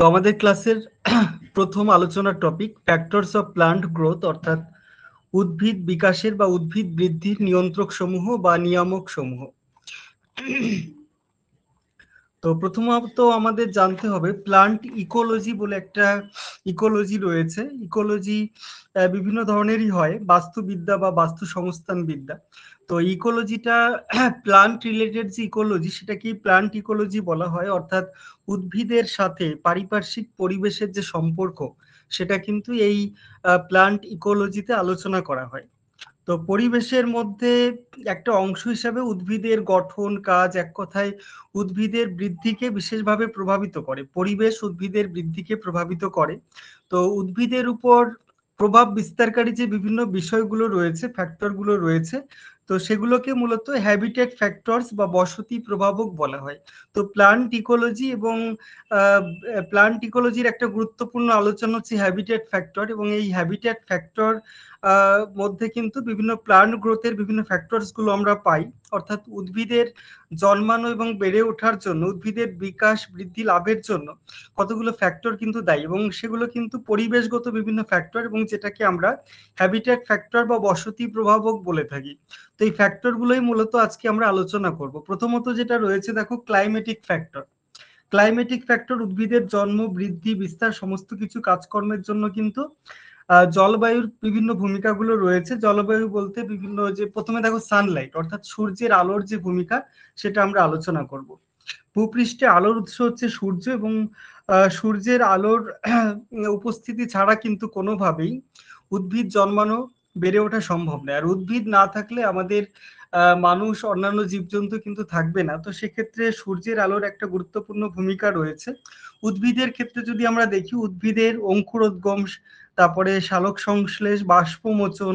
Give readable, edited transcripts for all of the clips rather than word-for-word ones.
আমাদের ক্লাসের প্রথম আলোচনার topic factors of plant growth, অর্থাৎ উদ্ভিদ বিকাশের বা উদ্ভিদ বৃদ্ধির নিয়ন্ত্রক সমূহ বা নিয়ামক সমূহ। তো প্রথমত আমাদের জানতে হবে প্লান্ট ইকোলজি বলে একটা ইকোলজি রয়েছে। ইকোলজি বিভিন্ন ধরনেরই হয়, বাস্তুবিদ্যা বা বাস্তু সংস্থান বিদ্যা। তো ইকোলজিটা প্লান্ট রিলেটেড যে ইকোলজি সেটাকে প্লান্ট ইকোলজি বলা হয়, অর্থাৎ উদ্ভিদের সাথে পারিপার্শ্বিক পরিবেশের যে সম্পর্ক সেটা কিন্তু এই প্লান্ট ইকোলজিতে আলোচনা করা হয়। তো পরিবেশের মধ্যে একটা অংশ হিসাবে উদ্ভিদের গঠন, কাজ, এক কথায় উদ্ভিদের বৃদ্ধিকে বিশেষভাবে প্রভাবিত করে। পরিবেশ উদ্ভিদের বৃদ্ধিকে প্রভাবিত করে। তো উদ্ভিদের উপর প্রভাব বিস্তারকারী যে বিভিন্ন বিষয়গুলো রয়েছে, ফ্যাক্টরগুলো রয়েছে, তো সেগুলোকে মূলত হ্যাবিটেট ফ্যাক্টরস বা বসতি প্রভাবক বলা হয়। তো প্লান্ট ইকোলজি এবং প্লান্ট ইকোলজির একটা গুরুত্বপূর্ণ আলোচনা হচ্ছে হ্যাবিটেট ফ্যাক্টর, এবং এই হ্যাবিটেট ফ্যাক্টর মধ্যে কিন্তু বিভিন্ন প্লান্ট গ্রোথের বিভিন্ন ফ্যাক্টরস গুলো আমরা পাই, অর্থাৎ উদ্ভিদের জন্মানো এবং বেড়ে ওঠার জন্য, উদ্ভিদের বিকাশ বৃদ্ধি লাভের জন্য কতগুলো ফ্যাক্টর কিন্তু দায়ী, এবং সেগুলো কিন্তু পরিবেশগত বিভিন্ন ফ্যাক্টর, এবং যেটাকে আমরা হ্যাবিটেট ফ্যাক্টর বা বসতি প্রভাবক বলে থাকি। তো এই ফ্যাক্টর গুলোই মূলত আজকে আমরা আলোচনা করব। প্রথমত যেটা রয়েছে দেখো, ক্লাইমেটিক ফ্যাক্টর। ক্লাইমেটিক ফ্যাক্টর উদ্ভিদের জন্ম, বৃদ্ধি, বিস্তার সমস্ত কিছু কাজকর্মের জন্য কিন্তু জলবায়ুর বিভিন্ন ভূমিকাগুলো রয়েছে। জলবায়ু বলতে বিভিন্ন, যে প্রথমে দেখো সানলাইট, অর্থাৎ সূর্যের আলোর যে ভূমিকা সেটা আমরা আলোচনা করব। ভূপৃষ্ঠে আলোর উৎস হচ্ছে সূর্য, এবং সূর্যের আলোর উপস্থিতি ছাড়া কিন্তু কোনোভাবেই উদ্ভিদ জন্মানো, বেড়ে ওঠা সম্ভব নয়। আর উদ্ভিদ না থাকলে আমাদের মানুষ, অন্যান্য জীবজন্তু কিন্তু থাকবে না। তো সেক্ষেত্রে সূর্যের আলোর একটা গুরুত্বপূর্ণ ভূমিকা রয়েছে। উদ্ভিদের ক্ষেত্রে যদি আমরা দেখি, উদ্ভিদের অঙ্কুরোদ্গম, তারপরে শালক সংশ্লেষ, বাষ্পমোচন,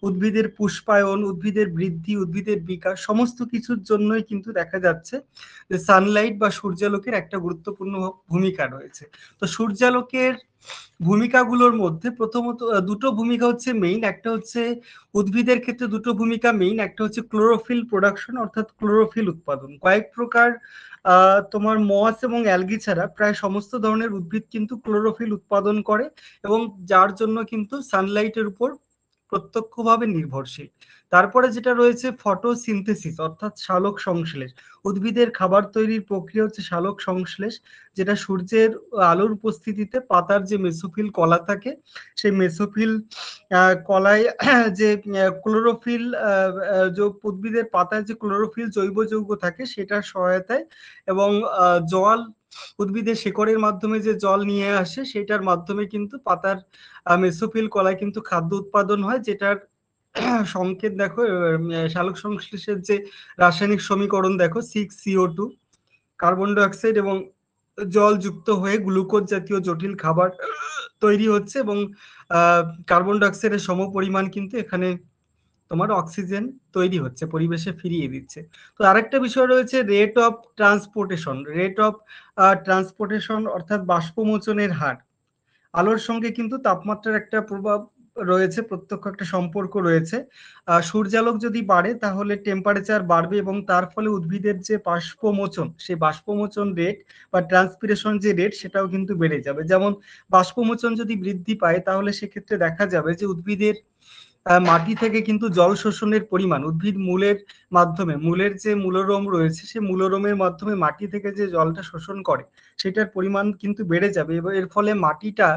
উদ্ভিদের পুষ্পায়ন, উদ্ভিদের বৃদ্ধি, উদ্ভিদের বিকাশ সমস্ত কিছুর জন্যই কিন্তু দেখা যাচ্ছে যে সানলাইট বা সূর্যালোকের একটা গুরুত্বপূর্ণ ভূমিকা রয়েছে। তো সূর্যালোকের ভূমিকাগুলোর মধ্যে প্রথমত দুটো ভূমিকা হচ্ছে মেইন। একটা হচ্ছে উদ্ভিদের ক্ষেত্রে দুটো ভূমিকা মেইন, একটা হচ্ছে ক্লোরোফিল প্রোডাকশন, অর্থাৎ ক্লোরোফিল উৎপাদন। কয়েক প্রকার তোমার মস এবং অ্যালগি ছাড়া প্রায় সমস্ত ধরনের উদ্ভিদ কিন্তু ক্লোরোফিল উৎপাদন করে, এবং যার জন্য কিন্তু সানলাইটের উপর প্রত্যক্ষভাবে নির্ভরশীল। তারপরে যেটা রয়েছে ফটোসিনথেসিস, অর্থাৎ শালক সংশ্লেষ। উদ্ভিদের খাবার তৈরির প্রক্রিয়া হচ্ছে শালক সংশ্লেষ, যেটা সূর্যের আলোর উপস্থিতিতে পাতার যে মেসোফিল কলা থাকে, সেই মেসোফিল কলায় যে ক্লোরোফিল, উদ্ভিদের পাতায় যে ক্লোরোফিল জৈব যৌগ থাকে সেটার সহায়তায়, এবং জল উদ্ভিদের শেকড়ের মাধ্যমে যে জল নিয়ে আসে সেটার মাধ্যমে কিন্তু পাতার মেসোফিল কলায় কিন্তু খাদ্য উৎপাদন হয়, যেটার সংকেত দেখো, সালোক সংশ্লেষের যে রাসায়নিক সমীকরণ দেখো, 6CO2, কার্বন ডাইঅক্সাইড এবং জল যুক্ত হয়ে গ্লুকোজ জাতীয় জটিল খাবার তৈরি হচ্ছে, এবং কার্বন ডাইঅক্সাইডের সমপরিমাণ কিন্তু এখানে তোমার অক্সিজেন তৈরি হচ্ছে, পরিবেশে ফিরিয়ে দিচ্ছে। তো আরেকটা বিষয় রয়েছে rate of transportation. Rate of transportation অর্থাৎ বাষ্পমোচনের হার। আলোর সঙ্গে কিন্তু তাপমাত্রার একটা প্রভাব রয়েছে, প্রত্যক্ষ একটা সম্পর্ক রয়েছে। সূর্যালোক যদি বাড়ে তাহলে টেম্পারেচার বাড়বে, এবং তার ফলে উদ্ভিদের যে বাষ্পমোচন, সেই বাষ্পমোচন রেট বা ট্রান্সপিরেশন যে রেট সেটাও কিন্তু বেড়ে যাবে। যেমন বাষ্পমোচন যদি বৃদ্ধি পায় তাহলে সেক্ষেত্রে দেখা যাবে যে উদ্ভিদের মাটি থেকে কিন্তু জল শোষণের পরিমাণ, উদ্ভিদ মূলের মাধ্যমে, মূলের যে মূলরোম রয়েছে সেই মূলরোমের মাধ্যমে মাটি থেকে যে জলটা শোষণ করে সেটার পরিমাণ কিন্তু বেড়ে যাবে, এবং এর ফলে মাটিটা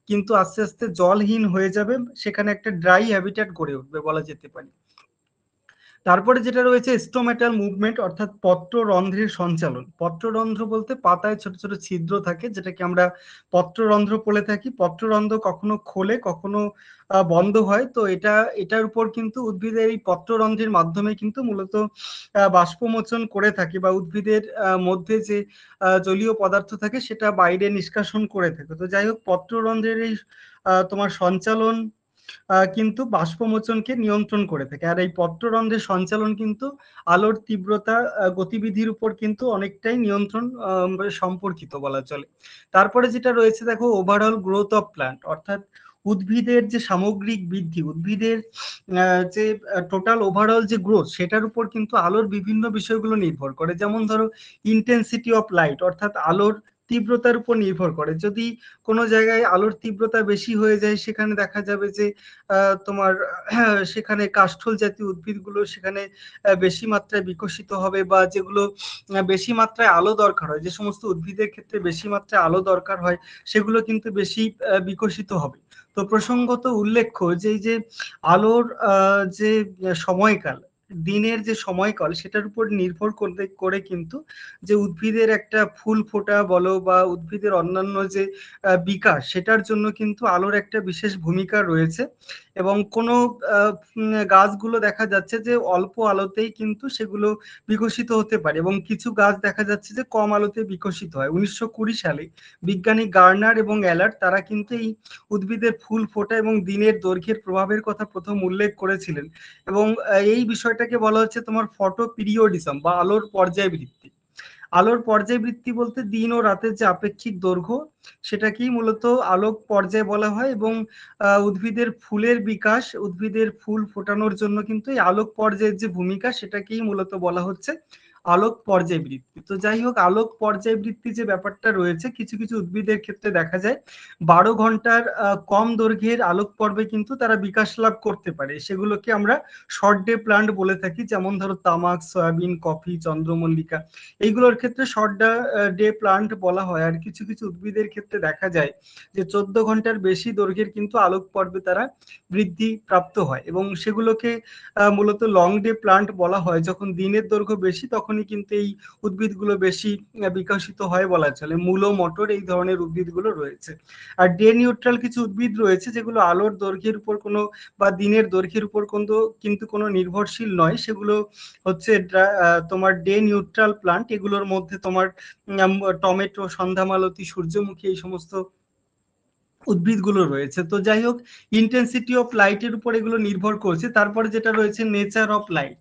কিন্তু আস্তে আস্তে জলহীন হয়ে যাবে, সেখানে একটা ড্রাই হ্যাবিটেট গড়ে উঠবে বলা যেতে পারে। তারপরে যেটা রয়েছে স্টোমেটাল মুভমেন্ট, অর্থাৎ পত্ররন্ধ্রের সঞ্চালন। পত্ররন্ধ্র বলতে পাতায় ছোট ছোট ছিদ্র থাকে, যেটাকে আমরা পত্ররন্ধ্র বলে থাকি। পত্ররন্ধ্র কখনো খোলে, কখনো বন্ধ হয়। তো এটার উপর কিন্তু উদ্ভিদের এই পত্ররন্ধ্রের মাধ্যমে কিন্তু মূলত বাষ্পমোচন করে থাকে, বা উদ্ভিদের মধ্যে যে জলীয় পদার্থ থাকে সেটা বাইরে নিষ্কাশন করে থাকে। তো যাই হোক, পত্ররন্ধ্রের এই তোমার সঞ্চালন কিন্তু বাষ্পমোচনকে নিয়ন্ত্রণ করে থাকে। আর এই পত্ররন্ধ্রের সঞ্চালন কিন্তু আলোর তীব্রতা, গতিবিধির উপর কিন্তু অনেকটাই নিয়ন্ত্রণ সম্পর্কিত বলা চলে। তারপরে যেটা রয়েছে দেখো, ওভারঅল গ্রোথ অফ প্ল্যান্ট, অর্থাৎ উদ্ভিদের যে সামগ্রিক বৃদ্ধি, উদ্ভিদের যে টোটাল ওভারঅল যে গ্রোথ, সেটার উপর কিন্তু আলোর বিভিন্ন বিষয়গুলো নির্ভর করে। যেমন ধরো ইন্টেন্সিটি অফ লাইট, অর্থাৎ আলোর তীব্রতার উপর নির্ভর করে। যদি কোনো জায়গায় আলোর তীব্রতা বেশি হয়ে যায় সেখানে দেখা যাবে যে তোমার সেখানে কাষ্ঠল জাতীয় উদ্ভিদগুলো সেখানে বেশি মাত্রায় বিকশিত হবে, বা যেগুলো বেশি মাত্রায় আলো দরকার হয়, যে সমস্ত উদ্ভিদের ক্ষেত্রে বেশি মাত্রায় আলো দরকার হয় সেগুলো কিন্তু বেশি বিকশিত হবে। তো প্রসঙ্গত উল্লেখ্য যে এই যে আলোর যে সময়কাল, দিনের যে সময়কাল, সেটার উপর নির্ভর করে কিন্তু যে উদ্ভিদের একটা ফুল ফোটা বলো বা উদ্ভিদের অন্যান্য যে বিকাশ, সেটার জন্য কিন্তু আলোর একটা বিশেষ ভূমিকা রয়েছে। এবং কোনো গাছগুলো দেখা যাচ্ছে যে অল্প আলোতেই কিন্তু সেগুলো বিকশিত হতে পারে, এবং কিছু গাছ দেখা যাচ্ছে যে কম আলোতে বিকশিত হয়। 1920 সালে বিজ্ঞানী গার্নার এবং অ্যালার্ট তারা কিন্তু এই উদ্ভিদের ফুল ফোটা এবং দিনের দৈর্ঘ্যের প্রভাবের কথা প্রথম উল্লেখ করেছিলেন। এবং এই বিষয়টাকে বলা হচ্ছে তোমার ফটো পিরিয়ডিজম বা আলোর পর্যায়বৃত্তি। আলোর পর্যায়বৃত্তি বলতে দিন ও রাতের যে আপেক্ষিক দৈর্ঘ্য, সেটাকেই মূলত আলোক পর্যায় বলা হয়। এবং উদ্ভিদের ফুলের বিকাশ, উদ্ভিদের ফুল ফোটানোর জন্য কিন্তু এই আলোক পর্যায়ের যে ভূমিকা, সেটাকেই মূলত বলা হচ্ছে আলোক পর্যায়বৃত্তি। তো যাই হোক, আলোক পর্যায়বৃত্তি যে ব্যাপারটা রয়েছে, কিছু কিছু উদ্ভিদের ক্ষেত্রে দেখা যায় 12 ঘন্টার কম দৈর্ঘ্যের আলোক পর্বে কিন্তু তারা বিকাশ লাভ করতে পারে। সেগুলোকে আমরা শর্ট ডে প্লান্ট বলে থাকি, যেমন ধরো তামাক, সয়াবিন, কফি, চন্দ্রমল্লিকা, এইগুলোর ক্ষেত্রে শর্ট ডে প্লান্ট বলা হয়। আর কিছু কিছু উদ্ভিদের ক্ষেত্রে দেখা যায় যে 14 ঘন্টার বেশি দৈর্ঘ্যের কিন্তু আলোক পর্বে তারা বৃদ্ধি প্রাপ্ত হয়, এবং সেগুলোকে মূলত লং ডে প্লান্ট বলা হয়। যখন দিনের দৈর্ঘ্য বেশি তখনই কিন্তু এই উদ্ভিদগুলো বেশি বিকশিত হয় বলা চলে। মূলো, মটর, এই ধরনের উদ্ভিদগুলো রয়েছে। আর ডে নিউট্রাল কিছু উদ্ভিদ রয়েছে যেগুলো আলোর দৈর্ঘ্যের উপর কোনো বা দিনের দৈর্ঘ্যের উপর কিন্তু কোনো নির্ভরশীল নয়। সেগুলো হচ্ছে তোমার ডে নিউট্রাল প্লান্ট। এগুলোর মধ্যে তোমার টমেটো, সন্ধ্যামালতী, সূর্যমুখী, এই সমস্ত উদ্ভিদগুলো রয়েছে। তো যাই হোক, ইন্টেন্সিটি অফ লাইটের উপর এগুলো নির্ভর করছে। তারপরে যেটা রয়েছে নেচার অফ লাইট,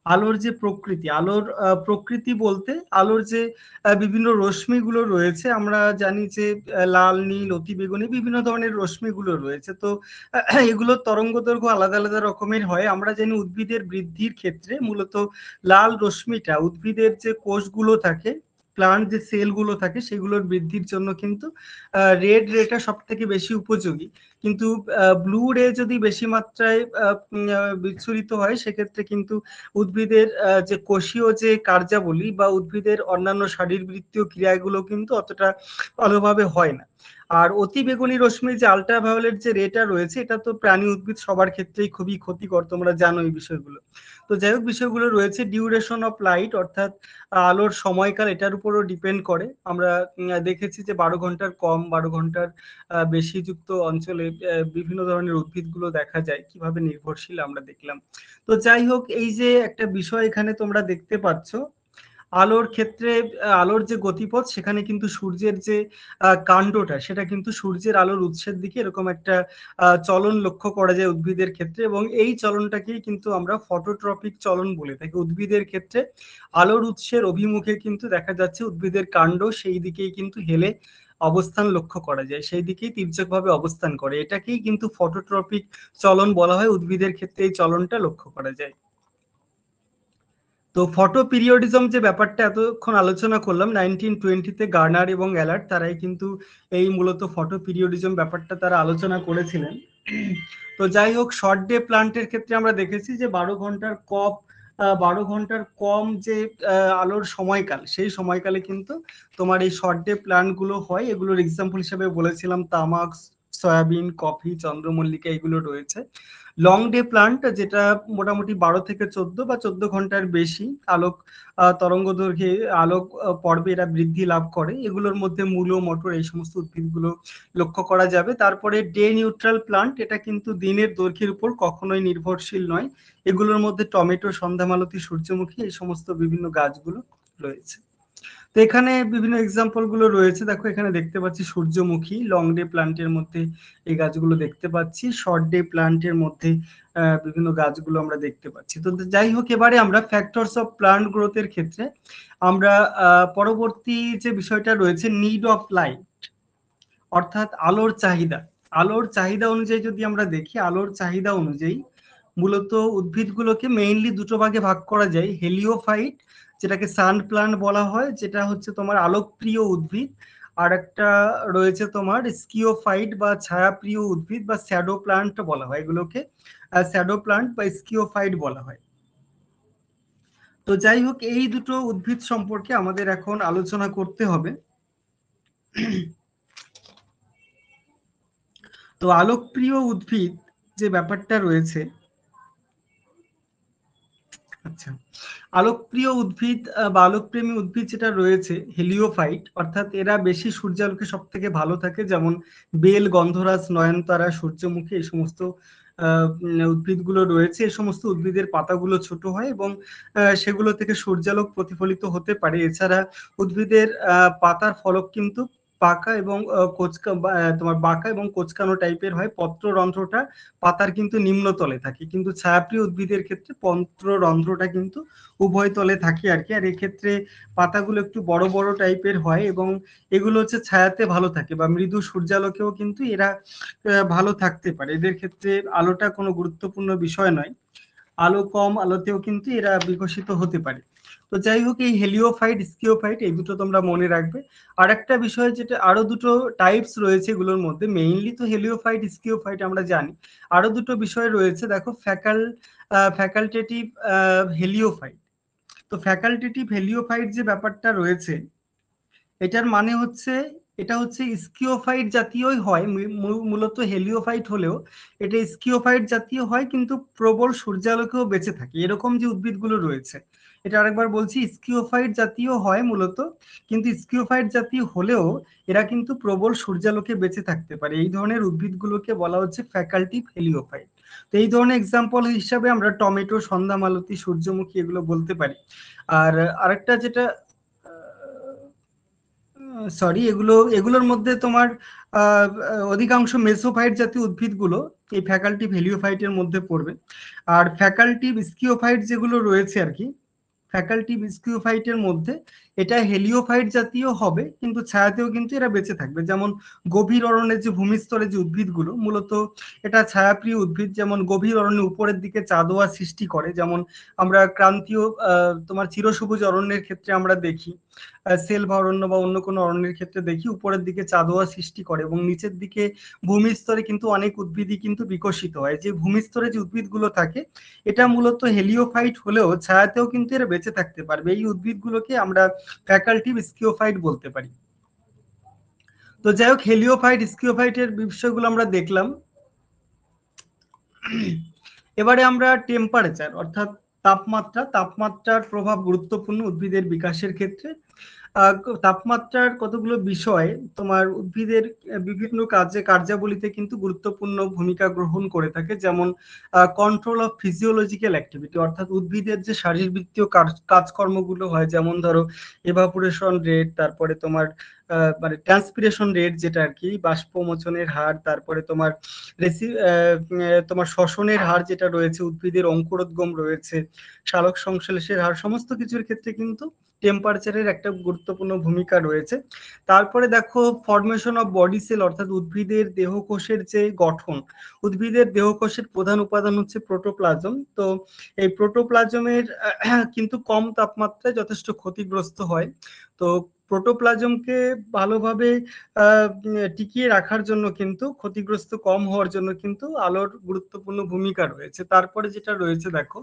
আলোর যে প্রকৃতি। আলোর প্রকৃতি বলতে আলোর যে বিভিন্ন রশ্মিগুলো রয়েছে, আমরা জানি যে লাল, নীল, অতি বেগুনি, বিভিন্ন ধরনের রশ্মিগুলো রয়েছে। তো এগুলোর তরঙ্গ দৈর্ঘ্য আলাদা আলাদা রকমের হয়। আমরা জানি উদ্ভিদের বৃদ্ধির ক্ষেত্রে মূলত লাল রশ্মিটা উদ্ভিদের যে কোষগুলো থাকে, প্লান্ট যে সেলগুলো থাকে, সেগুলোর বৃদ্ধির জন্য কিন্তু রেড রেটা সব থেকে বেশি উপযোগী। কিন্তু ব্লু রে যদি বেশি মাত্রায় বিচ্ছুরিত হয়, সেক্ষেত্রে কিন্তু উদ্ভিদের যে কোষীয় যে কার্যাবলী বা উদ্ভিদের অন্যান্য শারীরবৃত্তীয় ক্রিয়াগুলো কিন্তু অতটা ভালোভাবে হয় না। আর অতি বেগুনি রশ্মির যে আল্ট্রাভায়োলেট যে রেটা রয়েছে, এটা তো প্রাণী উদ্ভিদ সবার ক্ষেত্রেই খুবই ক্ষতিকর, তোমরা জানো এই বিষয়গুলো। তো যাই হোক, বিষয়গুলো রয়েছে। ডিউরেশন অফ লাইট, অর্থাৎ আলোর সময়কাল, এটার উপরও ডিপেন্ড করে। আমরা দেখেছি যে 12 ঘন্টার কম, 12 ঘন্টার বেশি যুক্ত অঞ্চলে বিভিন্ন ধরনের উদ্ভিদগুলো দেখা যায় কিভাবে নির্ভরশীল, আমরা দেখলাম। তো যাই হোক, এই যে একটা বিষয় এখানে তোমরা দেখতে পাচ্ছ, আলোর ক্ষেত্রে আলোর যে গতিপথ, সেখানে কিন্তু সূর্যের যে কাণ্ডটা, সেটা কিন্তু সূর্যের আলোর উৎসের দিকে এরকম একটা চলন লক্ষ্য করা যায় উদ্ভিদের ক্ষেত্রে। এবং এই চলনটাকেই কিন্তু আমরা ফটোট্রপিক চলন বলে থাকি। উদ্ভিদের ক্ষেত্রে আলোর উৎসের অভিমুখে কিন্তু দেখা যাচ্ছে উদ্ভিদের কাণ্ড সেই দিকেই কিন্তু হেলে অবস্থান লক্ষ্য করা যায়, সেই দিকেই তির্যকভাবে অবস্থান করে। এটাকেই কিন্তু ফটোট্রপিক চলন বলা হয়। উদ্ভিদের ক্ষেত্রে এই চলনটা লক্ষ্য করা যায়। তো ফটো পিরিয়ডিজম যে ব্যাপারটা এতক্ষণ আলোচনা করলাম, 1920-তে গার্নার এবং অ্যালার্ট তারাই কিন্তু এই মূলত ফটো পিরিয়ডিজম ব্যাপারটা তারা আলোচনা করেছিলেন। তো যাই হোক, শর্ট ডে প্লান্টের ক্ষেত্রে আমরা দেখেছি যে 12 ঘন্টার কম যে আলোর সময়কাল, সেই সময়কালে কিন্তু তোমার এই শর্ট ডে প্লান্ট গুলো হয়। এগুলোর এক্সাম্পল হিসেবে বলেছিলাম তামাক, সয়াবিন, কফি, চন্দ্রমল্লিকা, এগুলো রয়েছে। লং ডে প্লান্ট যেটা মোটামুটি 12 থেকে 14 বা 14 ঘন্টার বেশি আলোক তরঙ্গ দৈর্ঘ্যে আলোক পর্বে এরা বৃদ্ধি লাভ করে। এগুলোর মধ্যে মূলো, মটর, এই সমস্ত উদ্ভিদগুলো লক্ষ্য করা যাবে। তারপরে ডে নিউট্রাল প্লান্ট, এটা কিন্তু দিনের দৈর্ঘ্যের উপর কখনোই নির্ভরশীল নয়। এগুলোর মধ্যে টমেটো, সন্ধ্যামালতী, সূর্যমুখী, এই সমস্ত বিভিন্ন গাছগুলো রয়েছে। তো এখানে বিভিন্ন এক্সাম্পল গুলো রয়েছে। দেখো, এখানে দেখতে পাচ্ছি সূর্যমুখী, লং ডে প্লান্টের মধ্যে এই গাছগুলো দেখতে পাচ্ছি। শর্ট ডে প্লান্টের মধ্যে বিভিন্ন গাছগুলো আমরা দেখতে পাচ্ছি। তো যাই হোক, এবারে আমরা ফ্যাক্টরস অফ প্লান্ট গ্রোথের ক্ষেত্রে আমরা পরবর্তী যে বিষয়টা রয়েছে, নিড অফ লাইট, অর্থাৎ আলোর চাহিদা। আলোর চাহিদা অনুযায়ী যদি আমরা দেখি, আলোর চাহিদা অনুযায়ী মূলত উদ্ভিদগুলোকে মেইনলি দুটো ভাগে ভাগ করা যায়। হেলিওফাইট, যেটাকে সান প্লান্ট বলা হয়, যেটা হচ্ছে তোমার আলোকপ্রিয় উদ্ভিদ। আর একটা রয়েছে তোমার স্কিওফাইট বা ছায়াপ্রিয় উদ্ভিদ বা শ্যাডো প্লান্ট বলা হয়, এগুলোকে শ্যাডো প্লান্ট বা স্কিওফাইট বলা হয়। তো যাই হোক, এই দুটো উদ্ভিদ সম্পর্কে আমাদের এখন আলোচনা করতে হবে। তো আলোকপ্রিয় উদ্ভিদ যে ব্যাপারটা রয়েছে, আচ্ছা, আলোকপ্রিয় উদ্ভিদ বা আলোকপ্রেমী উদ্ভিদ যেটা রয়েছে হেলিওফাইট, অর্থাৎ এরা বেশি সূর্যালোকে সব থেকে ভালো থাকে, যেমন বেল, গন্ধরাজ, নয়নতারা, সূর্যমুখী, এই সমস্ত উদ্ভিদগুলো রয়েছে। এই সমস্ত উদ্ভিদের পাতাগুলো ছোট হয় এবং সেগুলো থেকে সূর্যালোক প্রতিফলিত হতে পারে। এছাড়া উদ্ভিদের পাতার ফলক কিন্তু পাকা এবং তোমার বাঁকা এবং কোঁচকানো টাইপের হয়। পত্ররন্ধ্রটা পাতার কিন্তু নিম্নতলে থাকে, কিন্তু ছায়াপ্রিয় উদ্ভিদের ক্ষেত্রে পত্ররন্ধ্রটা কিন্তু উভয় তলে থাকে আর কি। আর এক্ষেত্রে পাতাগুলো একটু বড় বড় টাইপের হয় এবং এগুলো হচ্ছে ছায়াতে ভালো থাকে বা মৃদু সূর্যালোকেও কিন্তু এরা ভালো থাকতে পারে। এদের ক্ষেত্রে আলোটা কোনো গুরুত্বপূর্ণ বিষয় নয়, আলো কম আলোতেও কিন্তু এরা বিকশিত হতে পারে। তো যাই হোক, এই হেলিওফাইট, স্কিওফাইট, এই দুটো তোমরা মনে রাখবে। আর একটা বিষয় যেটা, আরো দুটো টাইপস রয়েছে এগুলোর মধ্যে, মেইনলি তো হেলিওফাইট, স্কিওফাইট আমরা জানি। আরো দুটো বিষয় রয়েছে, দেখো, ফ্যাকাল্টেটিভ হেলিওফাইট। তো ফ্যাকাল্টেটিভ হেলিওফাইট যে ব্যাপারটা রয়েছে, এটার মানে হচ্ছে, এটা হচ্ছে স্কিওফাইট জাতীয়ই হয়, মূলত হেলিওফাইট হলেও এটা স্কিওফাইট জাতীয় হয়, কিন্তু প্রবল সূর্যালোকেও বেঁচে থাকে, এরকম যে উদ্ভিদগুলো রয়েছে। এটা আরেকবার বলছি, স্কিওফাইট জাতীয় হয় মূলত, কিন্তু স্কিওফাইট জাতীয় হলেও এরা কিন্তু প্রবল সূর্যালোকে বেঁচে থাকতে পারে। এই ধরনের উদ্ভিদগুলোকে বলা হচ্ছে ফ্যাকাল্টিভ হেলিওফাইট। তো এই ধরনের এক্সাম্পল হিসাবে আমরা টমেটো, সন্ধ্যামালতী, সূর্যমুখী এগুলো বলতে পারি। আর আরেকটা যেটা, সরি, এগুলোর মধ্যে তোমার অধিকাংশ মেসোফাইট জাতীয় উদ্ভিদগুলো এই ফ্যাকাল্টিভ হেলিওফাইটের মধ্যে পড়বে। আর ফ্যাকাল্টিভ স্কিওফাইট যেগুলো রয়েছে আর কি, ফ্যাকাল্টিভ স্কিওফাইটের মধ্যে এটা হেলিওফাইট জাতীয় হবে, কিন্তু ছায়াতেও কিন্তু এরা বেঁচে থাকবে। যেমন গভীর অরণ্যের যে ভূমিস্তরে যে উদ্ভিদগুলো, মূলত এটা ছায়াপ্রিয় উদ্ভিদ। যেমন গভীর অরণ্যে উপরের দিকে চাঁদোয়া সৃষ্টি করে, যেমন আমরা ক্রান্তীয় তোমার চিরসবুজ অরণ্যের ক্ষেত্রে আমরা দেখি, সেলভা অরণ্য বা অন্য কোনো অরণ্যের ক্ষেত্রে দেখি উপরের দিকে চাঁদোয়া সৃষ্টি করে এবং নিচের দিকে ভূমিস্তরে কিন্তু অনেক উদ্ভিদই কিন্তু বিকশিত হয়। যে ভূমিস্তরে যে উদ্ভিদগুলো থাকে, এটা মূলত হেলিওফাইট হলেও ছায়াতেও কিন্তু এরা বেঁচে থাকতে পারবে। এই উদ্ভিদগুলোকে আমরা ফ্যাকাল্টিভ স্কিওফাইট বলতে পারি। তো যাই হোক, হেলিওফাইট, স্কিওফাইটের বিষয়গুলো আমরা দেখলাম। এবারে আমরা টেম্পারেচার, অর্থাৎ তাপমাত্রার প্রভাব গুরুত্বপূর্ণ উদ্ভিদের বিকাশের ক্ষেত্রে। তাপমাত্রার কতগুলো বিষয় তোমার উদ্ভিদের বিভিন্ন কার্যাবলীতে কিন্তু গুরুত্বপূর্ণ ভূমিকা গ্রহণ করে থাকে। যেমন কন্ট্রোল অফ ফিজিওলজিক্যাল অ্যাক্টিভিটি, অর্থাৎ উদ্ভিদের যে শারীরবৃত্তীয় কাজকর্মগুলো হয়, যেমন ধরো এভাপোরেশন রেট, তারপরে তোমার মানে ট্রান্সপিরেশন রেট যেটা আর কি, বাষ্পমোচনের হার, তারপরে তোমার তোমার শ্বসনের হার যেটা রয়েছে, উদ্ভিদের অঙ্কুরোদ্গম রয়েছে, সালোক সংশ্লেষের হার, সমস্ত কিছুর ক্ষেত্রে কিন্তু টেম্পারেচারের একটা গুরুত্বপূর্ণ ভূমিকা রয়েছে। তারপরে দেখো, ফরমেশন অফ বডি সেল, অর্থাৎ উদ্ভিদের দেহকোষের যে গঠন, উদ্ভিদের দেহকোষের প্রধান উপাদান হচ্ছে প্রোটোপ্লাজম। তো এই প্রোটোপ্লাজমের কিন্তু কম তাপমাত্রায় যথেষ্ট ক্ষতিগ্রস্ত হয়। তো প্রোটোপ্লাজমকে ভালোভাবে টিকিয়ে রাখার জন্য কিন্তু, ক্ষতিগ্রস্ত কম হওয়ার জন্য কিন্তু আলোর গুরুত্বপূর্ণ ভূমিকা রয়েছে। তারপরে যেটা রয়েছে দেখো,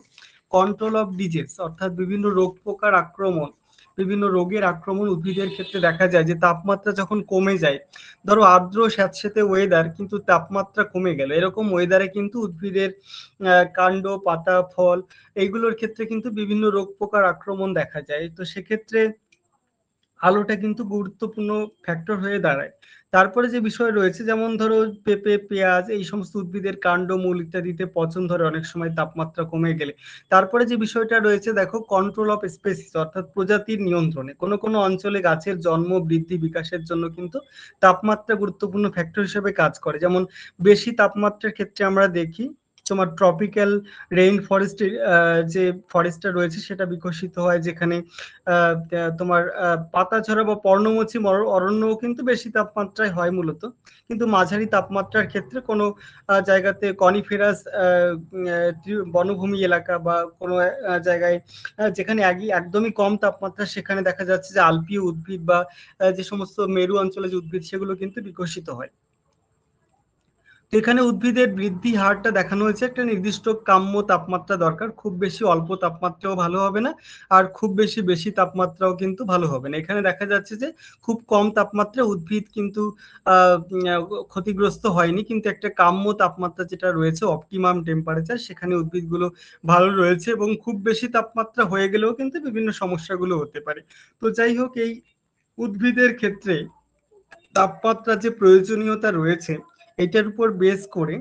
কন্ট্রোল অফ ডিজিজ, অর্থাৎ বিভিন্ন রোগ পোকার আক্রমণ, বিভিন্ন রোগের আক্রমণ উদ্ভিদের ক্ষেত্রে দেখা যায় যে তাপমাত্রা যখন কমে যায়, ধরো আর্দ্র স্যাঁতসেঁতে ওয়েদার কিন্তু তাপমাত্রা কমে গেল, এরকম ওয়েদারে কিন্তু উদ্ভিদের কাণ্ড, পাতা, ফল, এইগুলোর ক্ষেত্রে কিন্তু বিভিন্ন রোগ পোকার আক্রমণ দেখা যায়। তো সেক্ষেত্রে আলোটা কিন্তু গুরুত্বপূর্ণ ফ্যাক্টর হয়ে দাঁড়ায়। তারপরে যে বিষয় রয়েছে, যেমন ধরো পেঁপে, পেঁয়াজ, এই সমস্ত উদ্ভিদের কাণ্ড, মূল ইত্যাদিতে পচন ধরে অনেক সময় তাপমাত্রা কমে গেলে। তারপরে যে বিষয়টা রয়েছে দেখো, কন্ট্রোল অফ স্পেসিস, অর্থাৎ প্রজাতির নিয়ন্ত্রণে। কোনো কোনো অঞ্চলে গাছের জন্ম, বৃদ্ধি, বিকাশের জন্য কিন্তু তাপমাত্রা গুরুত্বপূর্ণ ফ্যাক্টর হিসেবে কাজ করে। যেমন বেশি তাপমাত্রার ক্ষেত্রে আমরা দেখি তোমার ট্রপিক্যাল রেইন ফরেস্ট যে ফরেস্টটা রয়েছে সেটা বিকশিত হয়, যেখানে তোমার পাতাঝরা বা পর্ণমোচী অরণ্যও কিন্তু বেশি তাপমাত্রায় হয় মূলত, কিন্তু মাঝারি তাপমাত্রার ক্ষেত্রে কোনো জায়গাতে কনিফেরাস বনভূমি এলাকা বা কোনো জায়গায় যেখানে একদমই কম তাপমাত্রা, সেখানে দেখা যাচ্ছে যে আলপীয় উদ্ভিদ বা যে সমস্ত মেরু অঞ্চলে যে উদ্ভিদ সেগুলো কিন্তু বিকশিত হয়। তো এখানে উদ্ভিদের বৃদ্ধি হারটা দেখানো হয়েছে, একটা নির্দিষ্ট কাম্য তাপমাত্রা দরকার, খুব বেশি অল্প তাপমাত্রাও ভালো হবে না, আর খুব বেশি বেশি তাপমাত্রাও কিন্তু ভালো হবে না। এখানে দেখা যাচ্ছে যে খুব কম তাপমাত্রায় উদ্ভিদ কিন্তু ক্ষতিগ্রস্ত হয়নি, কিন্তু একটা কাম্য তাপমাত্রা যেটা রয়েছে অপটিমাম টেম্পারেচার, সেখানে উদ্ভিদগুলো ভালো রয়েছে, এবং খুব বেশি তাপমাত্রা হয়ে গেলেও কিন্তু বিভিন্ন সমস্যাগুলো হতে পারে। তো যাই হোক, এই উদ্ভিদের ক্ষেত্রে তাপমাত্রা যে প্রয়োজনীয়তা রয়েছে এটার উপর বেস করে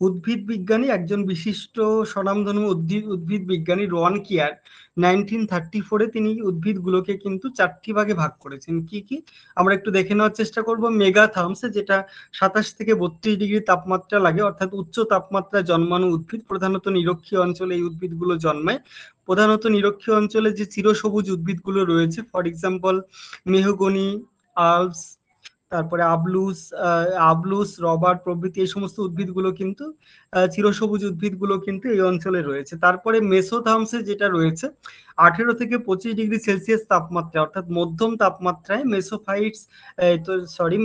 উদ্ভিদ বিজ্ঞানী, একজন বিশিষ্ট স্বনামধন্য উদ্ভিদ বিজ্ঞানী রন কিয়ার 1934-এ তিনি উদ্ভিদগুলোকে কিন্তু 4টি ভাগে ভাগ করেছেন। কি কি আমরা একটু দেখে নেওয়ার চেষ্টা করব। মেগাথার্মস, যেটা 27 থেকে 32 ডিগ্রি তাপমাত্রা লাগে, অর্থাৎ উচ্চ তাপমাত্রায় জন্মানো উদ্ভিদ, প্রধানত নিরক্ষীয় অঞ্চলে এই উদ্ভিদগুলো জন্মায়। প্রধানত নিরক্ষীয় অঞ্চলে যে চিরসবুজ উদ্ভিদগুলো রয়েছে, ফর এক্সাম্পল মেহগনি, আল্পস, তারপরে আবলুস, রবার প্রভৃতি এই সমস্ত উদ্ভিদগুলো কিন্তু চিরসবুজ উদ্ভিদগুলো কিন্তু এই অঞ্চলে রয়েছে। তারপরে মেসোথার্মসে যেটা রয়েছে 18 থেকে 25 ডিগ্রি সেলসিয়াস তাপমাত্রা, অর্থাৎ মধ্যম তাপমাত্রায়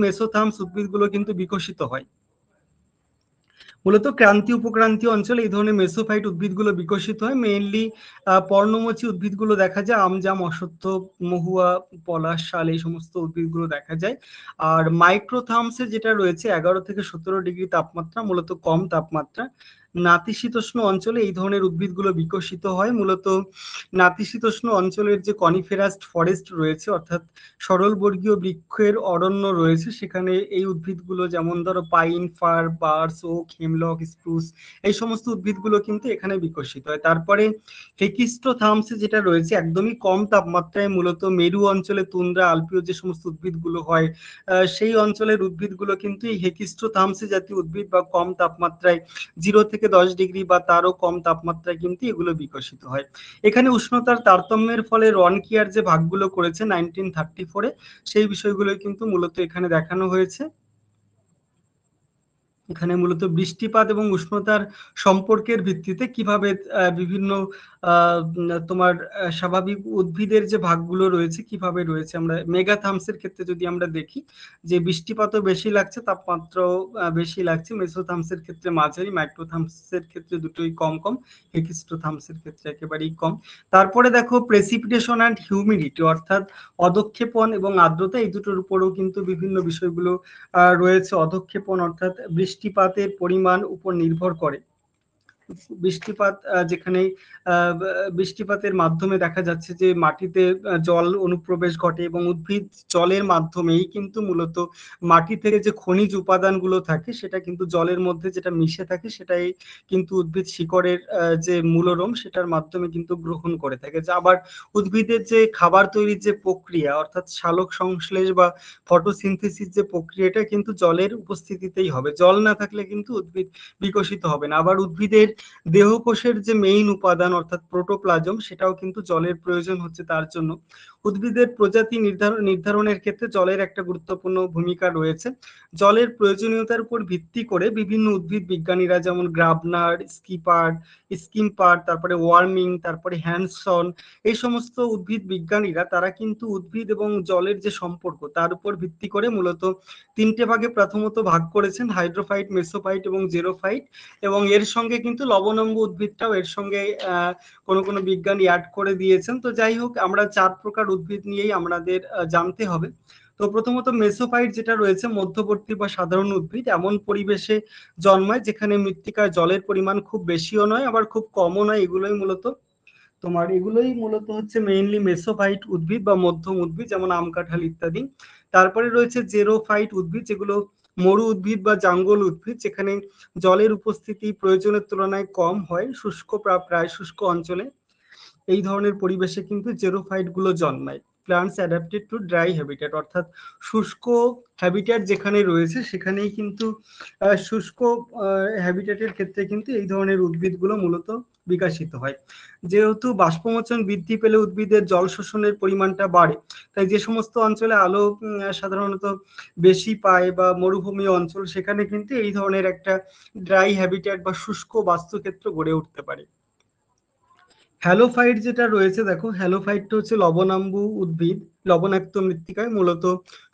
মেসোথার্মস উদ্ভিদগুলো কিন্তু বিকশিত হয়। মূলত ক্রান্তীয় উপক্রান্তীয় অঞ্চলে এই ধরনের মেসোফাইট উদ্ভিদগুলো বিকশিত হয়। মেইনলি পর্ণমোচী উদ্ভিদগুলো দেখা যায়, আমজাম, অশ্বত্থ, মহুয়া, পলাশ, শাল, এই সমস্ত উদ্ভিদগুলো দেখা যায়। আর মাইক্রোথার্মসে যেটা রয়েছে 11 থেকে 17 ডিগ্রি তাপমাত্রা, মূলত কম তাপমাত্রা। নাতিশীতোষ্ণ অঞ্চলে এই ধরনের উদ্ভিদগুলো বিকশিত হয়। মূলত নাতিশীতোষ্ণ অঞ্চলের যে কনিফেরাস ফরেস্ট রয়েছে, অর্থাৎ সরলবর্গীয় বৃক্ষের অরণ্য রয়েছে, সেখানে এই উদ্ভিদগুলো, যেমন ধরো pine, fir, birch, oak, hemlock, spruce, এই সমস্ত উদ্ভিদগুলো কিন্তু এখানে বিকশিত হয়। তারপরে হেকিস্টোথার্মসে যেটা রয়েছে একদমই কম তাপমাত্রায়, মূলত মেরু অঞ্চলে তুন্দ্রা, আলপীয় যে সমস্ত উদ্ভিদগুলো হয় সেই অঞ্চলের উদ্ভিদগুলো কিন্তু এই হেকিস্টোথার্মসে জাতীয় উদ্ভিদ বা কম তাপমাত্রায় 0 থেকে 10 ডিগ্রি বা তারও কম তাপমাত্রায় কিন্তু এগুলো বিকশিত হয়। এখানে উষ্ণতার তারতম্যের ফলে রন কিয়ার যে ভাগগুলো করেছে 1934-এ, সেই বিষয়গুলো কিন্তু মূলত এখানে দেখানো হয়েছে। এখানে মূলত বৃষ্টিপাত এবং উষ্ণতার সম্পর্কের ভিত্তিতে কিভাবে বিভিন্ন তোমার স্বাভাবিক উদ্ভিদের যে ভাগগুলো রয়েছে কিভাবে রয়েছে। আমরা মেগাথার্মসের ক্ষেত্রে যদি আমরা দেখি যে বৃষ্টিপাতও বেশি লাগছে, তাপমাত্রাও বেশি লাগছে। মেসোথার্মসের ক্ষেত্রে মাঝারি, মাইক্রোথার্মসের ক্ষেত্রে দুটোই কম কম, হেকিস্টোথার্মসের ক্ষেত্রে একেবারেই কম। তারপরে দেখো প্রেসিপিটেশন অ্যান্ড হিউমিডিটি, অর্থাৎ অধক্ষেপণ এবং আর্দ্রতা, এই দুটোর উপরেও কিন্তু বিভিন্ন বিষয়গুলো রয়েছে। অধক্ষেপণ অর্থাৎ বৃষ্টিপাতের পরিমাণ উপর নির্ভর করে। বৃষ্টিপাত যেখানে বৃষ্টিপাতের মাধ্যমে দেখা যাচ্ছে যে মাটিতে জল অনুপ্রবেশ ঘটে, এবং উদ্ভিদ জলের মাধ্যমেই কিন্তু মূলত মাটি থেকে যে খনিজ উপাদানগুলো থাকে সেটা কিন্তু জলের মধ্যে যেটা মিশে থাকে, সেটাই কিন্তু উদ্ভিদ শিকড়ের যে মূলরম সেটার মাধ্যমে কিন্তু গ্রহণ করে থাকে। যা আবার উদ্ভিদের যে খাবার তৈরির যে প্রক্রিয়া, অর্থাৎ সালোক সংশ্লেষ বা ফটোসিনথেসিস যে প্রক্রিয়াটা কিন্তু জলের উপস্থিতিতেই হবে। জল না থাকলে কিন্তু উদ্ভিদ বিকশিত হবে না। আবার উদ্ভিদের দেহকোষের যে মেইন উপাদান অর্থাৎ প্রোটোপ্লাজম, সেটাও কিন্তু জলের প্রয়োজন হচ্ছে তার জন্য। উদ্ভিদের প্রজাতি নির্ধারণের ক্ষেত্রে জলের একটা গুরুত্বপূর্ণ ভূমিকা রয়েছে। জলের প্রয়োজনীয়তার উপর ভিত্তি করে বিভিন্ন উদ্ভিদ বিজ্ঞানীরা, যেমন গ্রাবনার, স্কিম্পার, তারপরে ওয়ার্মিং, তারপরে হ্যানসন, এই সমস্ত উদ্ভিদ বিজ্ঞানীরা তারা কিন্তু উদ্ভিদ এবং জলের যে সম্পর্ক তার উপর ভিত্তি করে মূলত 3টে ভাগে প্রথমত ভাগ করেছেন, হাইড্রোফাইট, মেসোফাইট এবং জেরোফাইট। এবং এর সঙ্গে কিন্তু লবণাম্ব উদ্ভিদটাও এর সঙ্গে কোনো কোনো বিজ্ঞানী অ্যাড করে দিয়েছেন। তো যাই হোক, আমরা 4 প্রকার উদ্ভিদ নিয়েই আমাদের জানতে হবে। তো প্রথমত মেসোফাইট যেটা রয়েছে, মধ্যবর্তী বা সাধারণ উদ্ভিদ, এমন পরিবেশে জন্মায় যেখানে মৃত্তিকায় জলের পরিমাণ খুব বেশিও নয় আবার খুব কমও নয়। এগুলোই মূলত হচ্ছে মেইনলি মেসোফাইট উদ্ভিদ বা মধ্যম উদ্ভিদ, যেমন আম, কাঁঠাল ইত্যাদি। তারপরে রয়েছে জেরোফাইট উদ্ভিদ, যেগুলো মরু উদ্ভিদ বা জাঙ্গল উদ্ভিদ, যেখানে জলের উপস্থিতি প্রয়োজনের তুলনায় কম হয়, শুষ্ক প্রায় শুষ্ক অঞ্চলে এই ধরনের পরিবেশে কিন্তু জেরোফাইট গুলো জন্মায়। Plants adapted to dry habitat, অর্থাৎ শুষ্ক হ্যাবিটেট যেখানে রয়েছে সেখানেই কিন্তু শুষ্ক হ্যাবিটেটের ক্ষেত্রে কিন্তু এই ধরনের উদ্ভিদগুলো মূলত বিকশিত হয়। যেহেতু বাষ্পমোচন বৃদ্ধি পেলে উদ্ভিদের জল শোষণের পরিমাণটা বাড়ে, তাই যে সমস্ত অঞ্চলে আলো সাধারণত বেশি পায় বা মরুভূমি অঞ্চল, সেখানে কিন্তু এই ধরনের একটা ড্রাই হ্যাবিটেট বা শুষ্ক বাস্তুক্ষেত্র গড়ে উঠতে পারে। হ্যালোফাইট যেটা রয়েছে, দেখো হ্যালোফাইটটা হচ্ছে লবণাম্বু উদ্ভিদ, লবণাক্ত মৃত্তিকায়, মূলত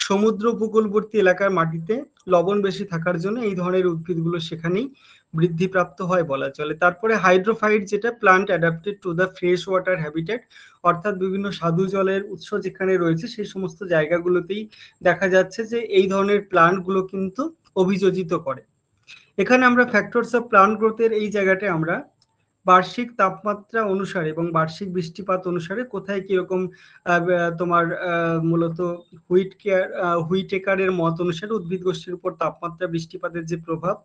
সমুদ্র উপকূলবর্তী এলাকার মাটিতে লবণ বেশি থাকার জন্য এই ধরনের উদ্ভিদগুলো সেখানেই বৃদ্ধিপ্রাপ্ত হয় বলা চলে। তারপরে হাইড্রোফাইট যেটা plant adapted to the fresh water habitat, অর্থাৎ বিভিন্ন স্বাদু জলের উৎস যেখানে রয়েছে সেই সমস্ত জায়গাগুলোতেই দেখা যাচ্ছে যে এই ধরনের প্লান্টগুলো কিন্তু অভিযোজিত করে। এখানে আমরা ফ্যাক্টরস অফ প্লান্ট গ্রোথের এই জায়গাটায় আমরা বার্ষিক তাপমাত্রা অনুসারে এবং বার্ষিক বৃষ্টিপাত অনুসারে কোথায় কিরকম তোমার মূলত হুইটেকারের মত অনুসারে উদ্ভিদ গোষ্ঠীর উপর তাপমাত্রা বৃষ্টিপাতের যে প্রভাব,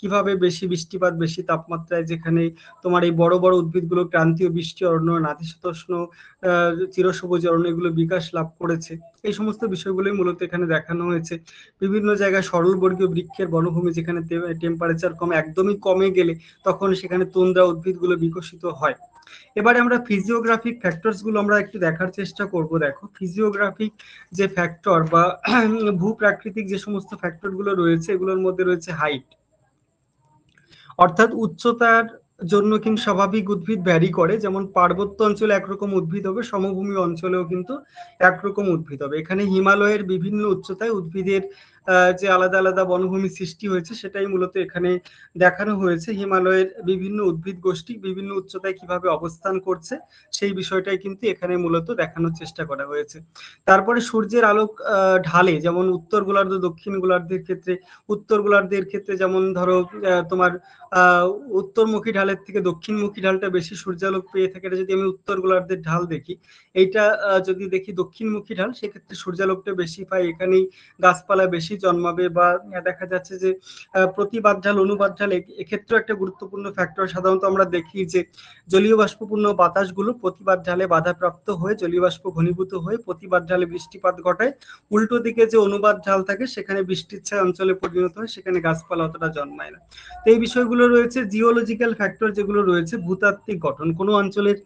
কিভাবে বেশি বৃষ্টিপাত বেশি তাপমাত্রায় যেখানে তোমার এই বড় বড় উদ্ভিদগুলো ক্রান্তীয় বৃষ্টি অরণ্য, নাতিশীতোষ্ণ চিরসবুজ অরণ্য এগুলো বিকাশ লাভ করেছে, এই সমস্ত বিষয়গুলোই মূলত এখানে দেখানো হয়েছে। বিভিন্ন জায়গায় সরলবর্গীয় বৃক্ষের বনভূমি যেখানে টেম্পারেচার একদমই কমে গেলে তখন সেখানে তুন্দ্রা উদ্ভিদগুলো বিকশিত হয়। এবারে আমরা ফিজিওগ্রাফিক ফ্যাক্টরস গুলো আমরা একটু দেখার চেষ্টা করব। দেখো ফিজিওগ্রাফিক যে ফ্যাক্টর বা ভূপ্রাকৃতিক যে সমস্ত ফ্যাক্টর গুলো রয়েছে এগুলোর মধ্যে রয়েছে হাইট, অর্থাৎ উচ্চতার জন্য কিন্তু স্বাভাবিক উদ্ভিদ ভ্যারি করে, যেমন পার্বত্য অঞ্চলে একরকম উদ্ভিদ হবে, সমভূমি অঞ্চলেও কিন্তু একরকম উদ্ভিদ হবে। এখানে হিমালয়ের বিভিন্ন উচ্চতায় উদ্ভিদের যে আলাদা আলাদা বনভূমি সৃষ্টি হয়েছে সেটাই মূলত এখানে দেখানো হয়েছে। হিমালয়ের বিভিন্ন উদ্ভিদ গোষ্ঠী বিভিন্ন উচ্চতায় কিভাবে অবস্থান করছে সেই বিষয়টাই কিন্তু এখানে মূলত দেখানোর চেষ্টা করা হয়েছে। তারপরে সূর্যের আলোক ঢালে, যেমন উত্তর গোলার্ধ দক্ষিণ গোলার্ধের ক্ষেত্রে, উত্তর গোলার্ধের ক্ষেত্রে যেমন ধরো তোমার উত্তরমুখী ঢালের থেকে দক্ষিণমুখী ঢালটা বেশি সূর্যালোক পেয়ে থাকে। এটা যদি আমি উত্তর গোলার্ধের ঢাল দেখি, এইটা যদি দেখি দক্ষিণমুখী ঢাল, সেক্ষেত্রে সূর্যালোকটা বেশি পাই, এখানেই গাছপালা বেশি জন্মাবে। বা দেখা যাচ্ছে যে প্রতিবাদ ঢাল অনুবাদ ঢাল এক্ষেত্রেও একটা গুরুত্বপূর্ণ ফ্যাক্টর। সাধারণত আমরা দেখি যে জলীয় বাষ্পপূর্ণ বাতাসগুলো প্রতিবাদ ঢালে বাধাপ্রাপ্ত হয়ে জলীয় বাষ্প ঘনীভূত হয়ে প্রতিবাদ ঢালে বৃষ্টিপাত ঘটায়, উল্টো দিকে যে অনুবাদ ঢাল থাকে সেখানে বৃষ্টির ছায়া অঞ্চলে পরিণত হয়, সেখানে গাছপালা অতটা জন্মায় না। তো এই বিষয়গুলো রয়েছে। জিওলজিক্যাল ফ্যাক্টর যেগুলো রয়েছে, ভূতাত্ত্বিক গঠন, কোনো অঞ্চলের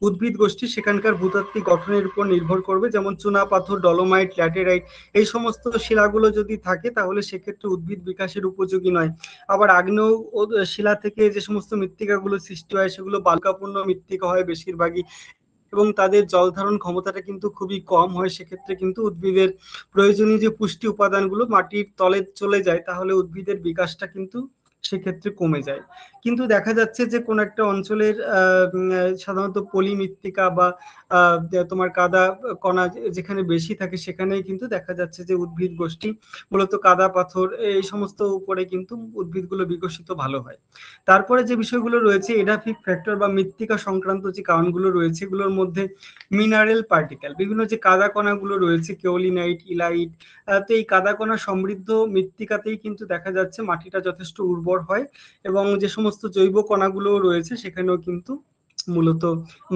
উদ্ভিদ গোষ্ঠী সেখানকার ভূতাত্ত্বিক গঠনের উপর নির্ভর করবে, যেমন চুনা পাথর, ডলোমাইট, ল্যাটেরাইট এই সমস্ত শিলাগুলো যদি থাকে তাহলে সেক্ষেত্রে উদ্ভিদ বিকাশের উপযোগী নয়। আবার আগ্নেয় শিলা থেকে যে সমস্ত মৃত্তিকাগুলো সৃষ্টি হয় সেগুলো বালুকাপূর্ণ মৃত্তিকা হয় বেশিরভাগই, এবং তাদের জল ধারণ ক্ষমতাটা কিন্তু খুবই কম হয়। সেক্ষেত্রে কিন্তু উদ্ভিদের প্রয়োজনীয় যে পুষ্টি উপাদানগুলো মাটির তলে চলে যায়, তাহলে উদ্ভিদের বিকাশটা কিন্তু সেক্ষেত্রে কমে যায়। কিন্তু দেখা যাচ্ছে যে কোন একটা অঞ্চলের সাধারণত পলি মৃত্তিকা বা তোমার কাদা কণা যেখানে বেশি থাকে সেখানেই কিন্তু দেখা যাচ্ছে যে উদ্ভিদ গোষ্ঠী মূলত কাদা পাথর এই সমস্ত উপরে কিন্তু উদ্ভিদগুলো বিকশিত ভালো হয়। তারপরে যে বিষয়গুলো রয়েছে এডাফিক ফ্যাক্টর বা মৃত্তিকা সংক্রান্ত যে কারণগুলো রয়েছে, এগুলোর মধ্যে মিনারেল পার্টিকেল, বিভিন্ন যে কাদা কণাগুলো রয়েছে, কেওলিনাইট, ইলাইট, তো এই কাদা কণা সমৃদ্ধ মৃত্তিকাতেই কিন্তু দেখা যাচ্ছে মাটিটা যথেষ্ট উর্বর হয়, এবং যে সমস্ত জৈব কণাগুলো রয়েছে সেখানেও কিন্তু মূলত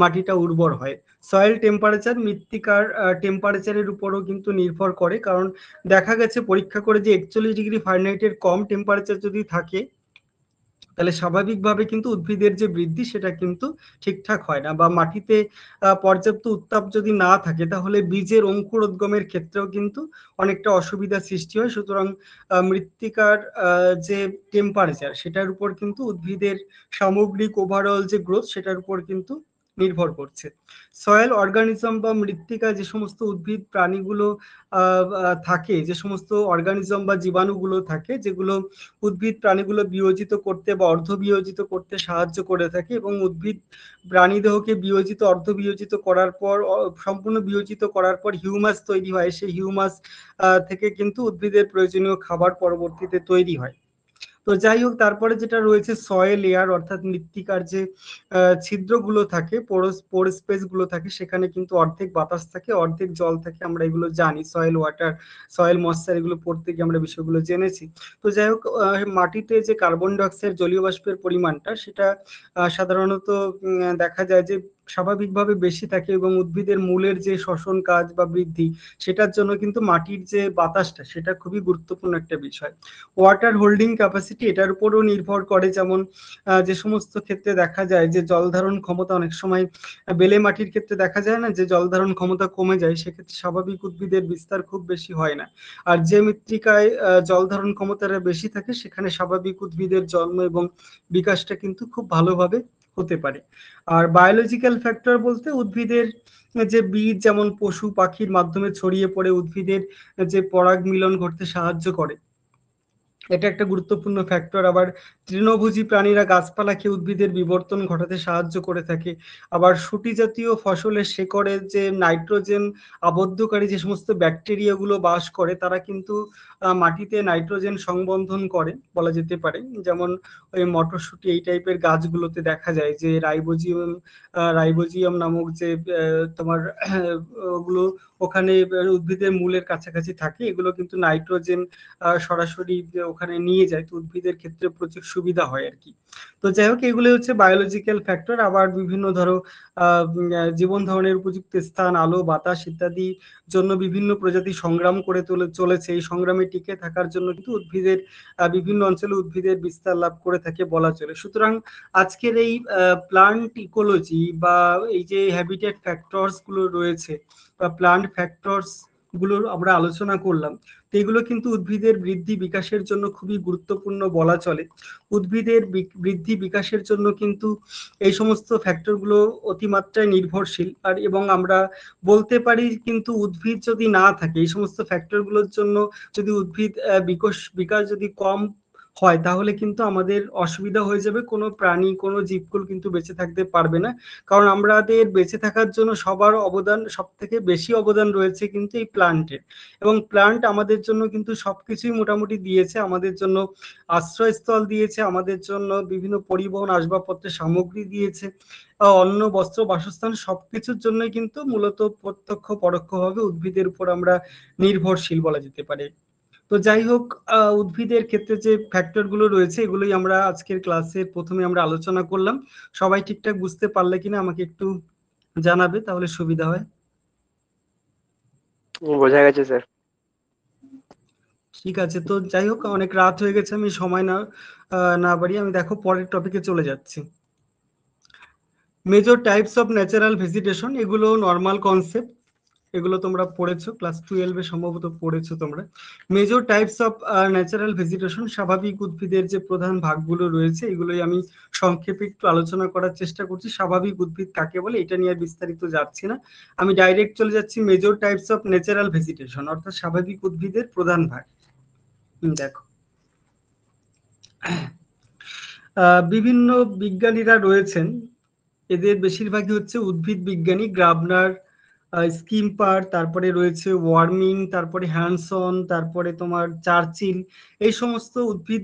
মাটিটা উর্বর হয়। সয়েল টেম্পারেচার মৃত্তিকার টেম্পারেচারের উপরও কিন্তু নির্ভর করে, কারণ দেখা গেছে পরীক্ষা করে যে 41°F কম টেম্পারেচার যদি থাকে তাহলে স্বাভাবিকভাবে কিন্তু উদ্ভিদের যে বৃদ্ধি সেটা কিন্তু ঠিকঠাক হয় না। বা মাটিতে পর্যাপ্ত উত্তাপ যদি না থাকে তাহলে বীজের অঙ্কুরোদ্গমের ক্ষেত্রেও কিন্তু অনেকটা অসুবিধার সৃষ্টি হয়। সুতরাং মৃত্তিকার যে টেম্পারেচার সেটার উপর কিন্তু উদ্ভিদের সামগ্রিক ওভারঅল যে গ্রোথ সেটার উপর কিন্তু নির্ভর করছে। সয়েল অর্গানিজম বা মৃত্তিকা যে সমস্ত উদ্ভিদ প্রাণীগুলো থাকে, যে সমস্ত অর্গানিজম বা জীবাণুগুলো থাকে যেগুলো উদ্ভিদ প্রাণীগুলো বিয়োজিত করতে বা অর্ধ বিয়োজিত করতে সাহায্য করে থাকে, এবং উদ্ভিদ প্রাণীদেহকে বিয়োজিত অর্ধ বিয়োজিত করার পর সম্পূর্ণ বিয়োজিত করার পর হিউমাস তৈরি হয়। সেই হিউমাস থেকে কিন্তু উদ্ভিদের প্রয়োজনীয় খাবার পরবর্তীতে তৈরি হয়। তো যাই হোক, তারপরে যেটা রয়েছে সয়েল এয়ার, অর্থাৎ মৃত্তিকার যে ছিদ্রগুলো থাকে, পোর স্পেস গুলো থাকে, সেখানে কিন্তু অর্ধেক বাতাস থাকে অর্ধেক জল থাকে, আমরা এগুলো জানি। সয়েল ওয়াটার, সয়েল ময়েশ্চার এগুলো পড়তে গিয়ে আমরা বিষয়গুলো জেনেছি। তো যাই হোক, মাটিতে যে কার্বন ডাই অক্সাইড জলীয় বাষ্পের পরিমাণটা সেটা সাধারণত দেখা যায় যে স্বাভাবিকভাবে বেশি থাকে এবং উদ্ভিদের মূলের যে শ্বসন কাজ বা বৃদ্ধি সেটার জন্য কিন্তু মাটির যে বাতাসটা সেটা খুবই গুরুত্বপূর্ণ একটা বিষয়। ওয়াটার হোল্ডিং ক্যাপাসিটি এটার উপরও নির্ভর করে, যেমন যে সমস্ত ক্ষেত্রে দেখা যায় যে জল ধারণ ক্ষমতা অনেক সময় বেলে মাটির ক্ষেত্রে দেখা যায় না যে জল ধারণ ক্ষমতা কমে যায়, সেক্ষেত্রে স্বাভাবিক উদ্ভিদের বিস্তার খুব বেশি হয় না। আর যে মৃত্তিকায় জল ধারণ ক্ষমতাটা বেশি থাকে সেখানে স্বাভাবিক উদ্ভিদের জন্ম এবং বিকাশটা কিন্তু খুব ভালোভাবে হতে পারে। আর বায়োলজিক্যাল ফ্যাক্টর বলতে উদ্ভিদের যে বীজ যেমন পশু পাখির মাধ্যমে ছড়িয়ে পড়ে উদ্ভিদের যে পরাগ মিলন করতে সাহায্য করে, এটা একটা গুরুত্বপূর্ণ ফ্যাক্টর। আবার তৃণভোজী প্রাণীরা গাছপালা খেয়ে উদ্ভিদের বিবর্তন ঘটাতে সাহায্য করে থাকে। আবার শুটি জাতীয় ফসলের শেকড়ে যে নাইট্রোজেন আবদ্ধকারী যে সমস্ত ব্যাকটেরিয়াগুলো বাস করে তারা কিন্তু মাটিতে নাইট্রোজেন সংবন্ধন করে বলা যেতে পারে। যেমন ওই মটরশুটি এই টাইপের গাছগুলোতে দেখা যায় যে রাইবোজিয়াম নামক যে তোমার ওগুলো ওখানে উদ্ভিদের মূলের কাছাকাছি থাকে, এগুলো কিন্তু নাইট্রোজেন সরাসরি ওখানে নিয়ে যায়, তো উদ্ভিদের ক্ষেত্রে প্রচুর সুবিধা হয় আর কি। তো যাই হোক, এগুলো হচ্ছে বায়োলজিক্যাল ফ্যাক্টর। আবার বিভিন্ন ধরো জীবন ধারণের উপযুক্ত স্থান, আলো, বাতাস ইত্যাদি জন্য বিভিন্ন প্রজাতি সংগ্রাম করে চলেছে। এই সংগ্রামে টিকে থাকার জন্য কিন্তু উদ্ভিদের বিভিন্ন অঞ্চলে উদ্ভিদের বিস্তার লাভ করে থাকে বলা চলে। সুতরাং আজকের এই প্লান্ট ইকোলজি বা এই যে হ্যাবিটেট ফ্যাক্টরস গুলো রয়েছে বা প্লান্ট ফ্যাক্টরস গুলোর আমরা আলোচনা করলাম, তো এগুলো কিন্তু উদ্ভিদের বৃদ্ধি বিকাশের জন্য খুবই গুরুত্বপূর্ণ বলা চলে। উদ্ভিদের বৃদ্ধি বিকাশের জন্য কিন্তু এই সমস্ত ফ্যাক্টরগুলো অতিমাত্রায় নির্ভরশীল। আর এবং আমরা বলতে পারি কিন্তু উদ্ভিদ যদি না থাকে এই সমস্ত ফ্যাক্টরগুলোর জন্য, যদি উদ্ভিদ বিকাশ যদি কম হয় তাহলে কিন্তু আমাদের অসুবিধা হয়ে যাবে, কোনো প্রাণী কোনো জীবকুল কিন্তু বেঁচে থাকতে পারবে না। কারণ আমাদের বেঁচে থাকার জন্য সবার অবদান, সব থেকে বেশি অবদান রয়েছে কিন্তু এই প্লান্টের। এবং প্লান্ট আমাদের জন্য কিন্তু সবকিছুই মোটামুটি দিয়েছে, আমাদের জন্য আশ্রয়স্থল দিয়েছে, আমাদের জন্য বিভিন্ন পরিবহন আসবাবপত্রের সামগ্রী দিয়েছে, অন্ন বস্ত্র বাসস্থান সবকিছুর জন্যই কিন্তু মূলত প্রত্যক্ষ পরোক্ষভাবে উদ্ভিদের উপর আমরা নির্ভরশীল বলা যেতে পারে। তো যাই হোক, উদ্ভিদের ক্ষেত্রে যে ফ্যাক্টর গুলো রয়েছে এগুলোই আমরা আজকের ক্লাসে প্রথমে আমরা আলোচনা করলাম। সবাই ঠিকঠাক বুঝতে পারলে কিনা আমাকে একটু জানাবে, তাহলে সুবিধা হয়। বোঝা গেছে স্যার। ঠিক আছে, তো যাই হোক, অনেক রাত হয়ে গেছে, আমি সময় না বাড়িয়ে আমি দেখো পরের টপিকে চলে যাচ্ছি। Major types of natural vegetation, এগুলো নর্মাল কনসেপ্ট, এগুলো তোমরা পড়েছো ক্লাস 12-এ সম্ভবত পড়েছো তোমরা। Major types of natural vegetation, স্বাভাবিক উদ্ভিদের যে প্রধান ভাগগুলো রয়েছে এগুলোই আমি সংক্ষেপে একটু আলোচনা করার চেষ্টা করছি। স্বাভাবিক উদ্ভিদ কাকে বলে এটা নিয়ে বিস্তারিত যাচ্ছি না, আমি ডাইরেক্ট চলে যাচ্ছি major types of natural vegetation, অর্থাৎ স্বাভাবিক উদ্ভিদের প্রধান ভাগ। দেখো, বিভিন্ন বিজ্ঞানীরা রয়েছেন, এদের বেশিরভাগই হচ্ছে উদ্ভিদ বিজ্ঞানী। গ্রাবনার, স্কিম্পার, তারপরে রয়েছে ওয়ার্মিং, তারপরে হ্যানসন, তারপরে তোমার চার্চিল, এই সমস্ত উদ্ভিদ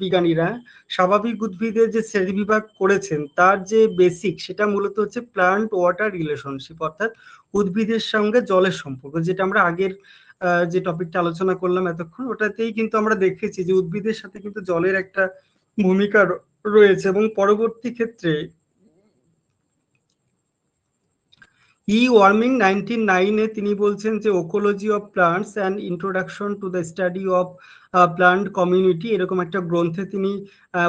বিজ্ঞানীরা স্বাভাবিক উদ্ভিদের যে শ্রেণীবিভাগ করেছেন তার যে বেসিক সেটা মূলত হচ্ছে প্লান্ট ওয়াটার রিলেশনশিপ, অর্থাৎ উদ্ভিদের সঙ্গে জলের সম্পর্ক, যেটা আমরা আগের যে টপিকটা আলোচনা করলাম এতক্ষণ, ওটাতেই কিন্তু আমরা দেখেছি যে উদ্ভিদের সাথে কিন্তু জলের একটা ভূমিকা রয়েছে। এবং পরবর্তী ক্ষেত্রে ওয়ার্মিং 1909-এ তিনি বলছেন যে oecology of plants and introduction to the study of plant community, এরকম একটা গ্রন্থে তিনি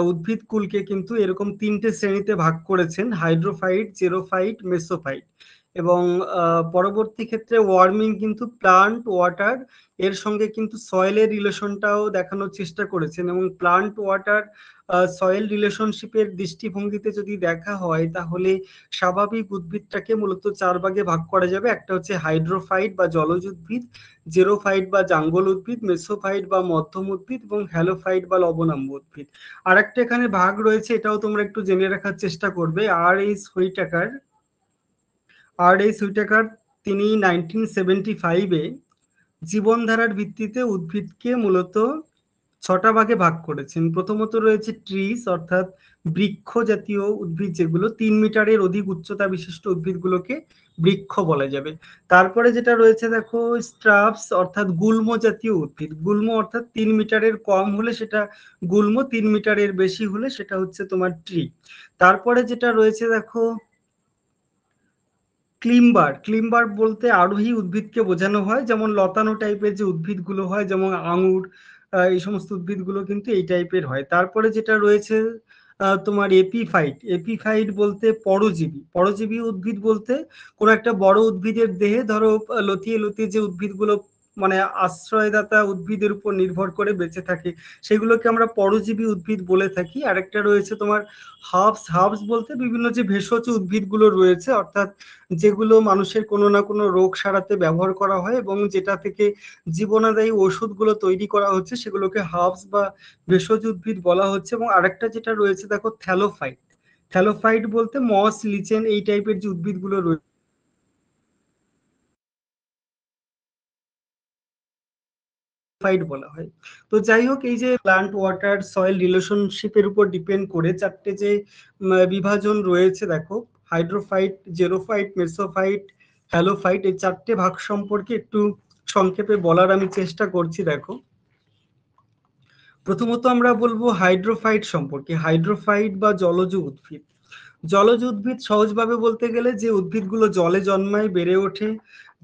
উদ্ভিদ কুলকে কিন্তু এরকম 3টে শ্রেণীতে ভাগ করেছেন: হাইড্রোফাইট, জেরোফাইট, মেসোফাইট। এবং পরবর্তী ক্ষেত্রে ওয়ার্মিং কিন্তু প্লান্ট ওয়াটার এর সঙ্গে কিন্তু সয়েলের রিলেশনটাও দেখানোর চেষ্টা করেছেন। এবং প্লান্ট ওয়াটার সয়েল রিলেশনশিপের দৃষ্টিভঙ্গিতে যদি দেখা হয় তাহলে স্বাভাবিক উদ্ভিদটাকে মূলত 4 ভাগে ভাগ করা যাবে। একটা হচ্ছে হাইড্রোফাইট বা জলজ উদ্ভিদ, জেরোফাইট বা জাঙ্গল উদ্ভিদ, মেসোফাইট বা মধ্যম উদ্ভিদ এবং হ্যালোফাইট বা লবণাম্য উদ্ভিদ। আর একটা এখানে ভাগ রয়েছে, এটাও তোমরা একটু জেনে রাখার চেষ্টা করবে। আর এইচ হুইটেকার তিনি 1975-এ জীবনধারার ভিত্তিতে উদ্ভিদকে মূলত ছটা ভাগে ভাগ করেছেন। প্রথমত রয়েছে ট্রিস অর্থাৎ বৃক্ষ জাতীয় উদ্ভিদ, যেগুলো 3 মিটারের অধিক উচ্চতা বিশিষ্ট উদ্ভিদগুলোকে বৃক্ষ বলা যাবে। তারপরে যেটা রয়েছে দেখো স্ট্রাবস অর্থাৎ গুল্ম জাতীয় উদ্ভিদ। গুল্ম অর্থাৎ 3 মিটারের কম হলে সেটা গুল্ম, 3 মিটারের বেশি হলে সেটা হচ্ছে তোমার ট্রি। তারপরে যেটা রয়েছে দেখো ক্লিম্বার। ক্লিম্বার বলতে আরোহী উদ্ভিদকে বোঝানো হয়, যেমন লতানো টাইপের যে উদ্ভিদগুলো হয়, যেমন আঙুর, এই সমস্ত উদ্ভিদগুলো কিন্তু এই টাইপের হয়। তারপরে যেটা রয়েছে তোমার এপিফাইট। এপিফাইট বলতে পরজীবী। পরজীবী উদ্ভিদ বলতে কোনো একটা বড় উদ্ভিদের দেহে ধরো লতিয়ে লতিয়ে যে উদ্ভিদগুলো মানে আশ্রয়দাতা উদ্ভিদের উপর নির্ভর করে বেঁচে থাকে, সেগুলোকে আমরা পরজীবী উদ্ভিদ বলে থাকি। আরেকটা রয়েছে তোমার হার্বস। হার্বস বলতে বিভিন্ন যে ভেষজ উদ্ভিদগুলো রয়েছে, অর্থাৎ যেগুলো মানুষের কোনো না কোনো রোগ সারাতে ব্যবহার করা হয় এবং যেটা থেকে জীবনাদায়ী ওষুধগুলো তৈরি করা হচ্ছে, সেগুলোকে হার্বস বা ভেষজ উদ্ভিদ বলা হচ্ছে। এবং আরেকটা যেটা রয়েছে দেখো থ্যালোফাইট। থ্যালোফাইট বলতে মস, লিচেন এই টাইপের যে উদ্ভিদগুলো রয়েছে ফাইট বলা হয়। তো যাই হোক, এই যে প্লান্ট ওয়াটার সয়েল রিলেশনশিপের উপর ডিপেন্ড করে চারটে যে বিভাজন রয়েছে দেখো, হাইড্রোফাইট, জেরোফাইট, মেসোফাইট, হ্যালোফাইট, এই চারটে ভাগ সম্পর্কে একটু সংক্ষেপে বলার আমি চেষ্টা করছি। দেখো প্রথমত আমরা বলবো হাইড্রোফাইট সম্পর্কে। হাইড্রোফাইট বা জলজ উদ্ভিদ। জলজ উদ্ভিদ সহজভাবে বলতে গেলে যে উদ্ভিদগুলো জলে জন্মায়, বেড়ে ওঠে,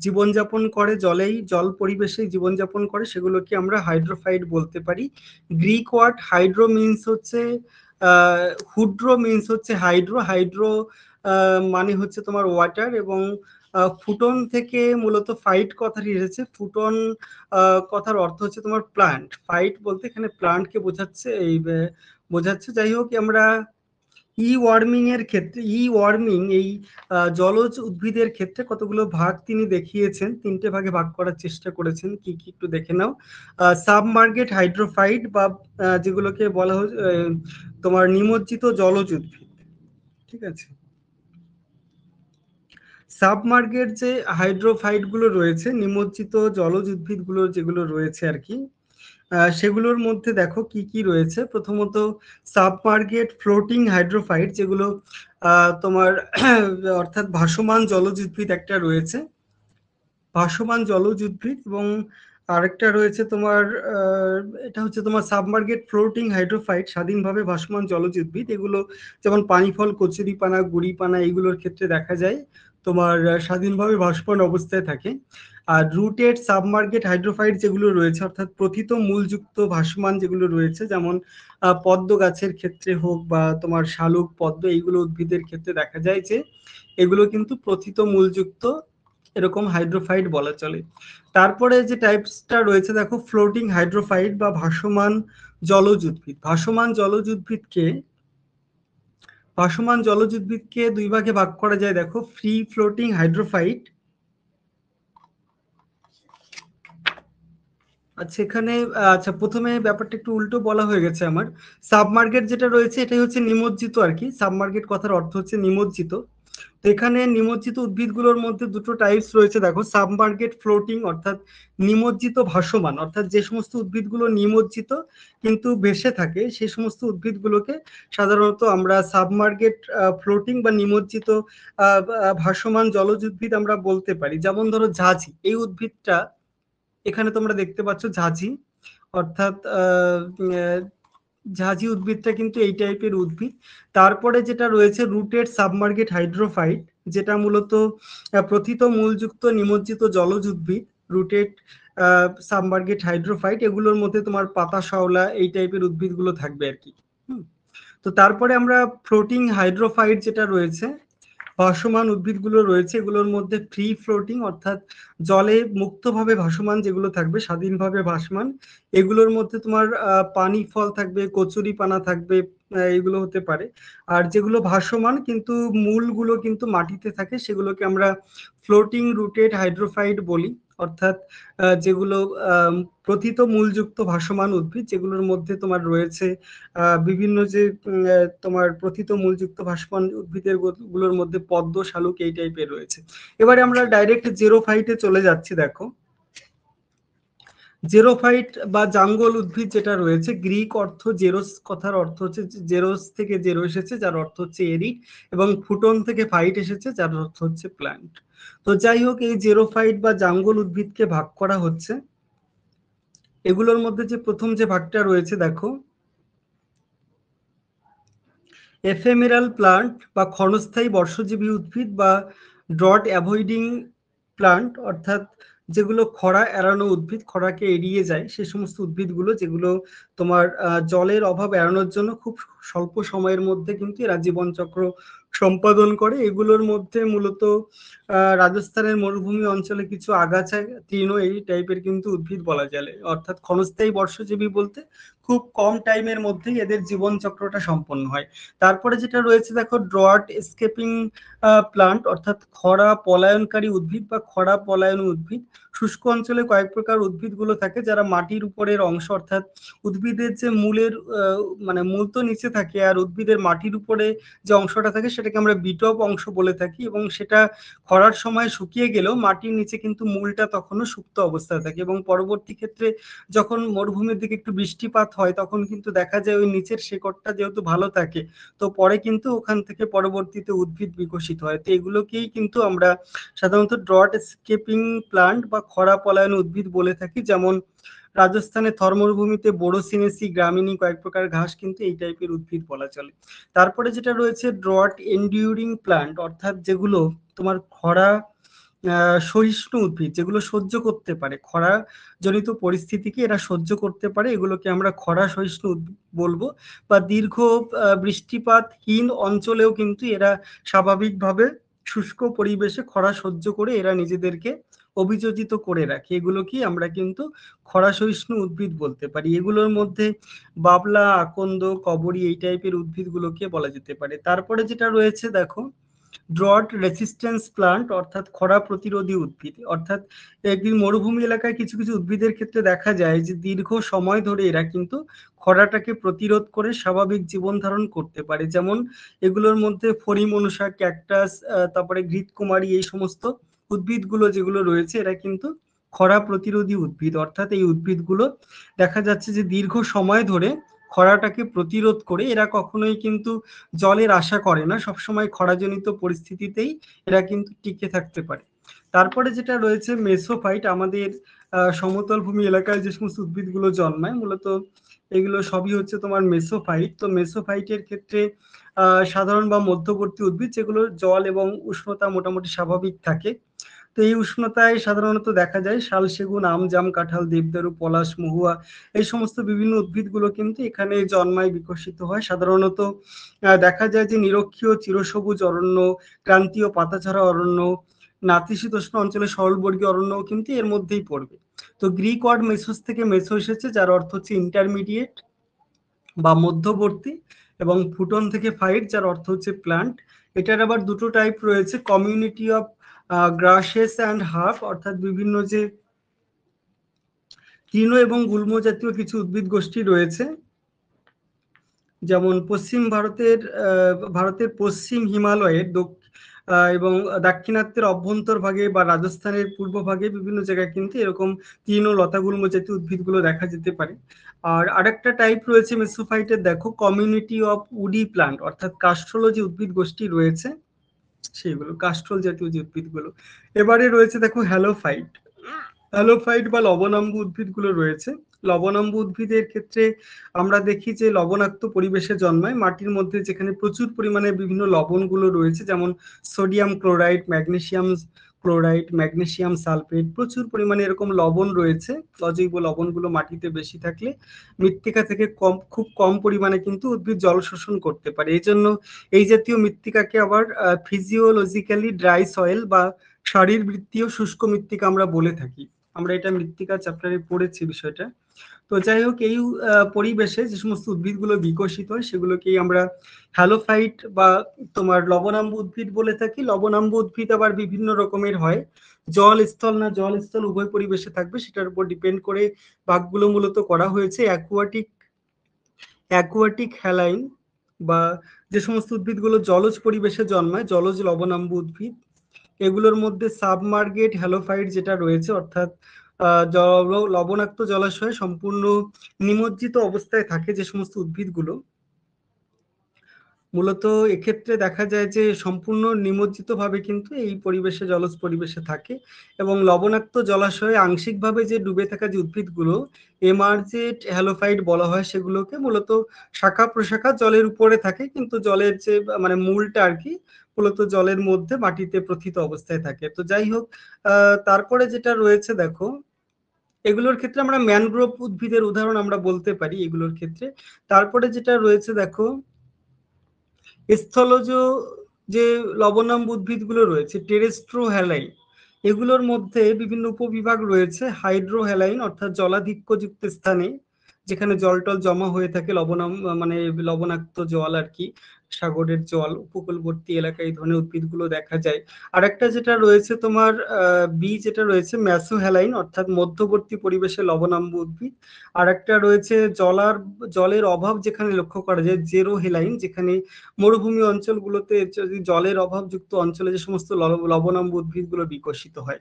জীবনযাপন করে জলেই, জল পরিবেশেই জীবনযাপন করে, সেগুলোকে আমরা হাইড্রোফাইট বলতে পারি। গ্রিক ওয়ার্ড হাইড্রো মিনস হচ্ছে হুড্রো মিনস হচ্ছে হাইড্রো। হাইড্রো মানে হচ্ছে তোমার ওয়াটার, এবং ফুটন থেকে মূলত ফাইট কথাটি এসেছে। ফুটন কথার অর্থ হচ্ছে তোমার প্লান্ট। ফাইট বলতে এখানে প্লান্টকে বোঝাচ্ছে, বোঝাচ্ছে। যাই হোক, আমরা ই ওয়ার্মিং এর ক্ষেত্রে, ই ওয়ার্মিং এই জলজ উদ্ভিদের ক্ষেত্রে কতগুলো ভাগ তিনি দেখিয়েছেন, 3টে ভাগে ভাগ করার চেষ্টা করেছেন। কি কি একটু দেখে নাও। সাবমার্গেট হাইড্রোফাইট বা যেগুলোকে বলা হয় তোমার নিমজ্জিত জলজ উদ্ভিদ। ঠিক আছে। সাবমার্গের যে হাইড্রোফাইট গুলো রয়েছে, নিমজ্জিত জলজ উদ্ভিদ গুলো যেগুলো রয়েছে আর কি, সেগুলোর মধ্যে দেখো কি কি রয়েছে। প্রথমত সাবমার্গেট ফ্লোটিং হাইড্রোফাইট, যেগুলো তোমার অর্থাৎ ভাসমান জলজ উদ্ভিদ একটা রয়েছে, ভাসমান জলজ উদ্ভিদ। এবং আরেকটা রয়েছে তোমার এটা হচ্ছে তোমার সাবমার্গেট ফ্লোটিং হাইড্রোফাইট, স্বাধীনভাবে ভাসমান জলজ উদ্ভিদ। এগুলো যেমন পানি ফল, কচুরিপানা, গুড়িপানা এইগুলোর ক্ষেত্রে দেখা যায় তোমার স্বাধীনভাবে ভাসমান অবস্থায় থাকে। আর রুটেড সাবমার্গেট হাইড্রোফাইট যেগুলো রয়েছে, অর্থাৎ প্রথিত মূলযুক্ত ভাসমান যেগুলো রয়েছে, যেমন পদ্ম গাছের ক্ষেত্রে হোক বা তোমার শালুক, পদ্ম এইগুলো উদ্ভিদের ক্ষেত্রে দেখা যায় যে এগুলো কিন্তু প্রথিত মূলযুক্ত এরকম হাইড্রোফাইট বলা চলে। তারপরে যে টাইপসটা রয়েছে দেখো ফ্লোটিং হাইড্রোফাইট বা ভাসমান জলজ উদ্ভিদ। ভাসমান জলজ উদ্ভিদকে দুই ভাগে ভাগ করা যায় দেখো, ফ্রি ফ্লোটিং হাইড্রোফাইট। আচ্ছা এখানে আচ্ছা প্রথমে ব্যাপারটা একটু উল্টো বলা হয়ে গেছে আমার। সাবমার্গেট যেটা রয়েছে এটাই হচ্ছে নিমজ্জিত আর কি। সাবমার্গেট কথার অর্থ হচ্ছে নিমজ্জিত। তো এখানে নিমজ্জিত উদ্ভিদগুলোর মধ্যে দুটো টাইপস রয়েছে দেখো, সাবমার্গেট ফ্লোটিং অর্থাৎ নিমজ্জিত ভাসমান, অর্থাৎ যে সমস্ত উদ্ভিদগুলো নিমজ্জিত কিন্তু ভেসে থাকে সেই সমস্ত উদ্ভিদগুলোকে সাধারণত আমরা সাবমার্গেট ফ্লোটিং বা নিমজ্জিত ভাসমান জলজ উদ্ভিদ আমরা বলতে পারি। যেমন ধরো ঝাঁঝি, এই উদ্ভিদটা এখানে তোমরা দেখতে পাচ্ছ ঝাঁঝি, অর্থাৎ ঝাঁঝি উদ্ভিদটা কিন্তু এই টাইপের উদ্ভিদ। তারপরে যেটা রয়েছে রুটেড সাবমার্গেট হাইড্রোফাইট, যেটা মূলত প্রথিত মূলযুক্ত নিমজ্জিত জলজ উদ্ভিদ। রুটেড সাবমার্গেট হাইড্রোফাইট এগুলোর মধ্যে তোমার পাতা শাওলা এই টাইপের উদ্ভিদগুলো থাকবে আর কি। তো তারপরে আমরা ফ্লোটিং হাইড্রোফাইট যেটা রয়েছে, ভাসমান উদ্ভিদগুলো রয়েছে, এগুলোর মধ্যে ফ্রি ফ্লোটিং অর্থাৎ জলে মুক্তভাবে ভাসমান যেগুলো থাকবে, স্বাধীনভাবে ভাসমান, এগুলোর মধ্যে তোমার পানি ফল থাকবে, কচুরি পানা থাকবে, এগুলো হতে পারে। আর যেগুলো ভাসমান কিন্তু মূলগুলো কিন্তু মাটিতে থাকে, সেগুলোকে আমরা ফ্লোটিং রুটেড হাইড্রোফাইট বলি। অর্থাৎ যেগুলো প্রথিত মূলযুক্ত ভাসমান উদ্ভিদ, যেগুলোর মধ্যে তোমার রয়েছে বিভিন্ন যে তোমার প্রথিত মূলযুক্ত ভাসমান উদ্ভিদের গুলোর মধ্যে পদ্ম, শালুক এই টাইপের রয়েছে। এবারে আমরা ডাইরেক্ট জেরোফাইটে চলে যাচ্ছি। দেখো জেরোফাইট বা জাঙ্গল উদ্ভিদ যেটা রয়েছে, গ্রিক অর্থ জেরোস কথার অর্থ হচ্ছে, জেরোস থেকে জেরো এসেছে যার অর্থ হচ্ছে এরিড, এবং ফুটন থেকে ফাইট এসেছে যার অর্থ হচ্ছে প্ল্যান্ট। তো যাই হোক, এই জেরোফাইট বা জাঙ্গল উদ্ভিদকে ভাগ করা হচ্ছে। এগুলোর মধ্যে যে প্রথম যে ভাগটা রয়েছে দেখো, এফেমেরাল প্লান্ট বা ক্ষণস্থায়ী বর্ষজীবী উদ্ভিদ বা ড্রট অ্যাভয়েডিং প্লান্ট, অর্থাৎ যেগুলো খরা এড়ানো উদ্ভিদ, খরাকে এড়িয়ে যায় সে সমস্ত উদ্ভিদগুলো, যেগুলো তোমার জলের অভাব এড়ানোর জন্য খুব স্বল্প সময়ের মধ্যে কিন্তু এরা জীবনচক্র সম্পাদন করে। এগুলোর মধ্যে মূলত রাজস্থানের মরুভূমি অঞ্চলে কিছু আগাছা, তৃণ, এই টাইপের কিন্তু উদ্ভিদ বলা যায়। অর্থাৎ ক্ষণস্থায়ী বর্ষজীবী বলতে খুব কম টাইমের মধ্যেই এদের জীবনচক্রটা সম্পন্ন হয়। তারপরে যেটা রয়েছে দেখো, ড্রট এসকেপিং প্লান্ট, অর্থাৎ খরা পলায়নকারী উদ্ভিদ বা খরা পলায়ন উদ্ভিদ। শুষ্ক অঞ্চলে কয়েক প্রকার উদ্ভিদগুলো থাকে যারা মাটির উপরের অংশ, অর্থাৎ উদ্ভিদের যে মূলের মানে মূল তো নিচে থাকে, আর উদ্ভিদের মাটির উপরে যে অংশটা থাকে সেটাকে আমরা বিটপ অংশ বলে থাকি, এবং সেটা খরার সময় শুকিয়ে গেলেও মাটির নিচে কিন্তু মূলটা তখনও সুপ্ত অবস্থায় থাকে, এবং পরবর্তী ক্ষেত্রে যখন মরুভূমির দিকে একটু বৃষ্টিপাত হয় তখন কিন্তু দেখা যায় ওই নিচের শেকড়টা যেহেতু ভালো থাকে, তো পরে কিন্তু ওখান থেকে পরবর্তীতে উদ্ভিদ বিকশিত হয়। তো এগুলোকেই কিন্তু আমরা সাধারণত ড্রট স্কেপিং প্লান্ট বা খরা পলায়ন উদ্ভিদ বলে থাকি। যেমন রাজস্থানের থর মরুভূমিতে বোরোসিনেসি গ্রামিনী কয়েক প্রকার ঘাস কিন্তু এই টাইপের উদ্ভিদ বলা চলে। তারপরে যেটা রয়েছে ড্রট এন্ডিউরিং প্লান্ট, অর্থাৎ যেগুলো তোমার খরা সহিষ্ণু উদ্ভিদ, যেগুলো সহ্য করতে পারে খরা জনিত পরিস্থিতিকে, এরা সহ্য করতে পারে, এগুলোকে আমরা খরা সহিষ্ণু উদ্ভিদ বলবো। বা দীর্ঘ বৃষ্টিপাতহীন অঞ্চলেও কিন্তু এরা স্বাভাবিকভাবে শুষ্ক পরিবেশে খরা সহ্য করে এরা নিজেদেরকে অভিযোজিত করে রাখে, এগুলোকে আমরা কিন্তু খরা সহিষ্ণু উদ্ভিদ বলতে পারি। এগুলোর মধ্যে বাবলা, আকন্দ, কবরী এই টাইপের উদ্ভিদগুলোকে বলা যেতে পারে। তারপরে যেটা রয়েছে দেখো, ড্রট রেসিস্ট্যান্স প্লান্ট, অর্থাৎ খরা প্রতিরোধী উদ্ভিদ। অর্থাৎ একদিন মরুভূমি এলাকায় কিছু কিছু উদ্ভিদের ক্ষেত্রে দেখা যায় যে দীর্ঘ সময় ধরে এরা কিন্তু খরাটাকে প্রতিরোধ করে স্বাভাবিক জীবন ধারণ করতে পারে। যেমন এগুলোর মধ্যে ফড়িমনুষা, ক্যাকটাস, তারপরে ঘৃতকুমারী, এই সমস্ত উদ্ভিদগুলো যেগুলো রয়েছে এরা কিন্তু খরা প্রতিরোধী উদ্ভিদ। অর্থাৎ এই উদ্ভিদগুলো দেখা যাচ্ছে যে দীর্ঘ সময় ধরে খরাটাকে প্রতিরোধ করে, এরা কখনোই কিন্তু জলের আশা করে না, সবসময় খরাজনিত পরিস্থিতিতেই এরা কিন্তু টিকে থাকতে পারে। তারপরে যেটা রয়েছে মেসোফাইট, আমাদের সমতল ভূমি এলাকায় যে সমস্ত উদ্ভিদগুলো জন্মায় মূলত এগুলো সবই হচ্ছে তোমার মেসোফাইট। তো মেসোফাইটের ক্ষেত্রে সাধারণ বা মধ্যবর্তী উদ্ভিদ, যেগুলো জল এবং উষ্ণতা মোটামুটি স্বাভাবিক থাকে। তো এই উষ্ণতায় সাধারণত দেখা যায় শাল, সেগুন, আম, জাম, কাঁঠাল, দেবদারু, পলাশ, মহুয়া, এই সমস্ত বিভিন্ন উদ্ভিদগুলো কিন্তু এখানে জন্মায়, বিকশিত হয়। সাধারণত দেখা যায় যে নিরক্ষীয় চিরসবুজ অরণ্য, ক্রান্তীয় পাতাঝরা অরণ্য, নাতিশীতোষ্ণ অঞ্চলে সরলবর্গীয় অরণ্য কিন্তু এর মধ্যেই পড়বে। তো গ্রিক ওয়ার্ড মেসোস থেকে মেসো এসেছে, যার অর্থ হচ্ছে ইন্টারমিডিয়েট বা মধ্যবর্তী, এবং ফুটন থেকে ফাইট, যার অর্থ হচ্ছে প্ল্যান্ট। এটার আবার দুটো টাইপ রয়েছে, community of grasses and herb, অর্থাৎ বিভিন্ন যে তৃণ এবং গুল্ম জাতীয় কিছু উদ্ভিদ গোষ্ঠী রয়েছে, যেমন পশ্চিম ভারতের পশ্চিম হিমালয়ের এবং দাক্ষিণাত্যের অভ্যন্তর ভাগে বা রাজস্থানের পূর্ব ভাগে বিভিন্ন জায়গায় কিন্তু এরকম তৃণ, লতাগুল্ম জাতীয় উদ্ভিদগুলো দেখা যেতে পারে। আর আরেকটা টাইপ রয়েছে মেসোফাইটের, দেখো কমিউনিটি অফ উডি প্লান্ট, অর্থাৎ কাষ্ঠল যে উদ্ভিদ গোষ্ঠী রয়েছে সেগুলো, কাষ্ঠল জাতীয় যে উদ্ভিদগুলো। এবারে রয়েছে দেখো হ্যালোফাইট। হ্যালোফাইট বা লবণাম্বু উদ্ভিদগুলো রয়েছে। লবণাম্বু উদ্ভিদের ক্ষেত্রে আমরা দেখি যে লবণাক্ত পরিবেশে জন্মায়, মাটির মধ্যে যেখানে প্রচুর পরিমাণে বিভিন্ন লবণগুলো রয়েছে, যেমন sodium chloride, magnesium chloride, magnesium sulphate, প্রচুর পরিমাণে এরকম লবণ রয়েছে। অজৈব লবণগুলো মাটিতে বেশি থাকলে মৃত্তিকা থেকে খুব কম পরিমাণে কিন্তু উদ্ভিদ জল শোষণ করতে পারে। এই জন্য এই জাতীয় মৃত্তিকাকে আবার ফিজিওলজিক্যালি ড্রাই সয়েল বা শারীরবৃত্তীয় শুষ্ক মৃত্তিকা আমরা বলে থাকি। আমরা এটা মৃত্তিকা চ্যাপ্টারে পড়েছি বিষয়টা। তো যাই হোক, এই পরিবেশে যে সমস্ত উদ্ভিদগুলো বিকশিত হয় সেগুলোকেই আমরা হ্যালোফাইট বা তোমার লবণাম্বু উদ্ভিদ বলে থাকি। লবণাম্বু উদ্ভিদ আবার বিভিন্ন রকমের হয়, জল স্থল না জল স্থল উভয় পরিবেশে থাকবে, সেটার উপর ডিপেন্ড করে ভাগগুলো মূলত করা হয়েছে। অ্যাকুয়াটিক হ্যালাইন বা যে সমস্ত উদ্ভিদগুলো জলজ পরিবেশে জন্মায়, জলজ লবণাম্বু উদ্ভিদ। এগুলোর মধ্যে সাবমার্গেট হ্যালোফাইট যেটা রয়েছে, অর্থাৎ লবণাক্ত জলাশয়ে সম্পূর্ণ নিমজ্জিত অবস্থায় থাকে যে সমস্ত উদ্ভিদগুলো, মূলত এক্ষেত্রে দেখা যায় যে সম্পূর্ণ নিমজ্জিতভাবে কিন্তু এই পরিবেশে, জলজ পরিবেশে থাকে। এবং লবণাক্ত জলাশয়ে আংশিকভাবে যে ডুবে থাকা যে উদ্ভিদগুলো এমার্জেন্ট হ্যালোফাইট বলা হয়, সেগুলোকে মূলত শাখা প্রশাখা জলের উপরে থাকে, কিন্তু জলের যে মানে মূলটা আর কি মূলত জলের মধ্যে মাটিতে প্রথিত অবস্থায় থাকে। তো যাই হোক, তারপরে যেটা রয়েছে দেখো, এগুলোর ক্ষেত্রে আমরা ম্যানগ্রোভ উদ্ভিদের উদাহরণ আমরা বলতে পারি এগুলোর ক্ষেত্রে। তারপরে যেটা রয়েছে দেখো, স্থলজ যে লবণাম্ব উদ্ভিদগুলো রয়েছে টেরেস্ট্রোহ্যালাইন, এগুলোর মধ্যে বিভিন্ন উপবিভাগ রয়েছে। হাইড্রোহ্যালাইন অর্থাৎ জলাধিক্যযুক্ত স্থানে যেখানে জল টল জমা হয়ে থাকে, মানে লবণাক্ত জল আর কি, সাগরের জল, উপকূলবর্তী এলাকায় এই ধরনের উদ্ভিদগুলো দেখা যায়। আর একটা যেটা রয়েছে তোমার যেটা রয়েছে ম্যাসোহ্যালাইন অর্থাৎ মধ্যবর্তী পরিবেশে লবণাম্ব উদ্ভিদ। আর একটা রয়েছে জলের অভাব যেখানে লক্ষ্য করা যায় জেরোহেলাইন, যেখানে মরুভূমি অঞ্চলগুলোতে যদি জলের অভাবযুক্ত অঞ্চলে যে সমস্ত লবণাম্ব উদ্ভিদগুলো বিকশিত হয়।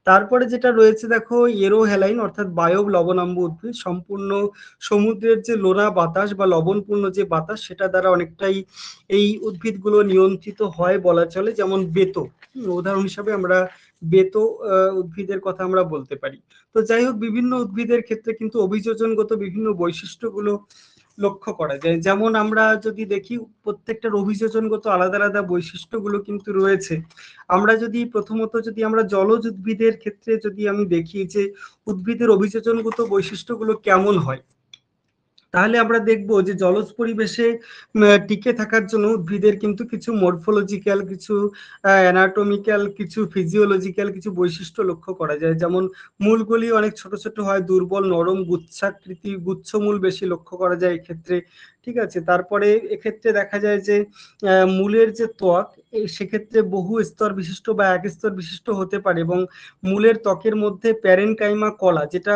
তারপরে যেটা রয়েছে দেখো এরোহেলাইন অর্থাৎ বায়ব লবণাম্ব উদ্ভিদ, সম্পূর্ণ সমুদ্রের যে লোনা বাতাস বা লবণপূর্ণ যে বাতাস সেটা দ্বারা অনেকটাই এই উদ্ভিদগুলো নিয়ন্ত্রিত হয় বলা চলে। যেমন বেতো, উদাহরণ হিসাবে আমরা বেতো উদ্ভিদের কথা আমরা বলতে পারি। তো যাই হোক, বিভিন্ন উদ্ভিদের ক্ষেত্রে কিন্তু অভিযোজনগত বিভিন্ন বৈশিষ্ট্যগুলো লক্ষ্য করা যায়। যেমন আমরা যদি দেখি প্রত্যেকটার অভিযোজনগত আলাদা আলাদা বৈশিষ্ট্যগুলো কিন্তু রয়েছে। আমরা যদি প্রথমত যদি আমরা জলজ উদ্ভিদের ক্ষেত্রে যদি আমি দেখি যে উদ্ভিদের অভিযোজনগত বৈশিষ্ট্যগুলো কেমন হয়, তাহলে আমরা দেখব যে জলজ পরিবেশে টিকে থাকার জন্য উদ্ভিদের কিন্তু কিছু মরফোলজিক্যাল, কিছু অ্যানাটমিক্যাল, কিছু ফিজিওলজিক্যাল কিছু বৈশিষ্ট্য লক্ষ্য করা যায়। যেমন মূলগুলি অনেক ছোট ছোট হয়, দুর্বল, নরম, গুচ্ছাকৃতি, গুচ্ছমূল বেশি লক্ষ্য করা যায় এক্ষেত্রে। ঠিক আছে, তারপরে এক্ষেত্রে দেখা যায় যে মূলের যে ত্বক, সেক্ষেত্রে বহু স্তর বিশিষ্ট বা এক স্তর বিশিষ্ট হতে পারে, এবং মূলের ত্বকের মধ্যে প্যারেনকাইমা কলা, যেটা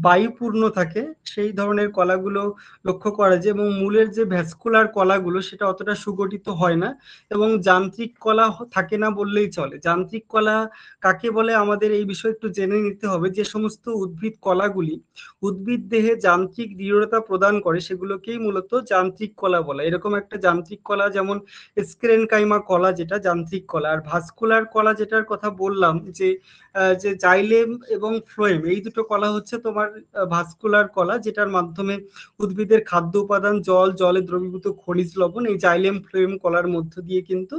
বায়ুপূর্ণ থাকে, সেই ধরনের কলাগুলো লক্ষ্য করা যায়। এবং মূলের যে ভ্যাসকুলার কলাগুলো সেটা অতটা সুগঠিত হয় না, এবং যান্ত্রিক কলা থাকে না বললেই চলে। যান্ত্রিক কলা কাকে বলে আমাদের এই বিষয়ে একটু জেনে নিতে হবে। যে সমস্ত উদ্ভিদ কলাগুলি উদ্ভিদ দেহে যান্ত্রিক দৃঢ়তা প্রদান করে সেগুলোকেই মূলত যান্ত্রিক কলা বলে। এরকম একটা যান্ত্রিক কলা যেমন স্ক্লেনকাইমা কলা, যেটা যান্ত্রিক কলা। আর ভাস্কুলার কলা যেটার কথা বললাম, যে জাইলেম এবং ফ্লোয়েম, এই দুটো কলা হচ্ছে তোমার ভাস্কুলার কলা, যেটার মাধ্যমে উদ্ভিদের খাদ্য উপাদান জল, জলে দ্রবীভূত খনিজ লবণ এই জাইলেম ফ্লোয়েম কলার মধ্য দিয়ে কিন্তু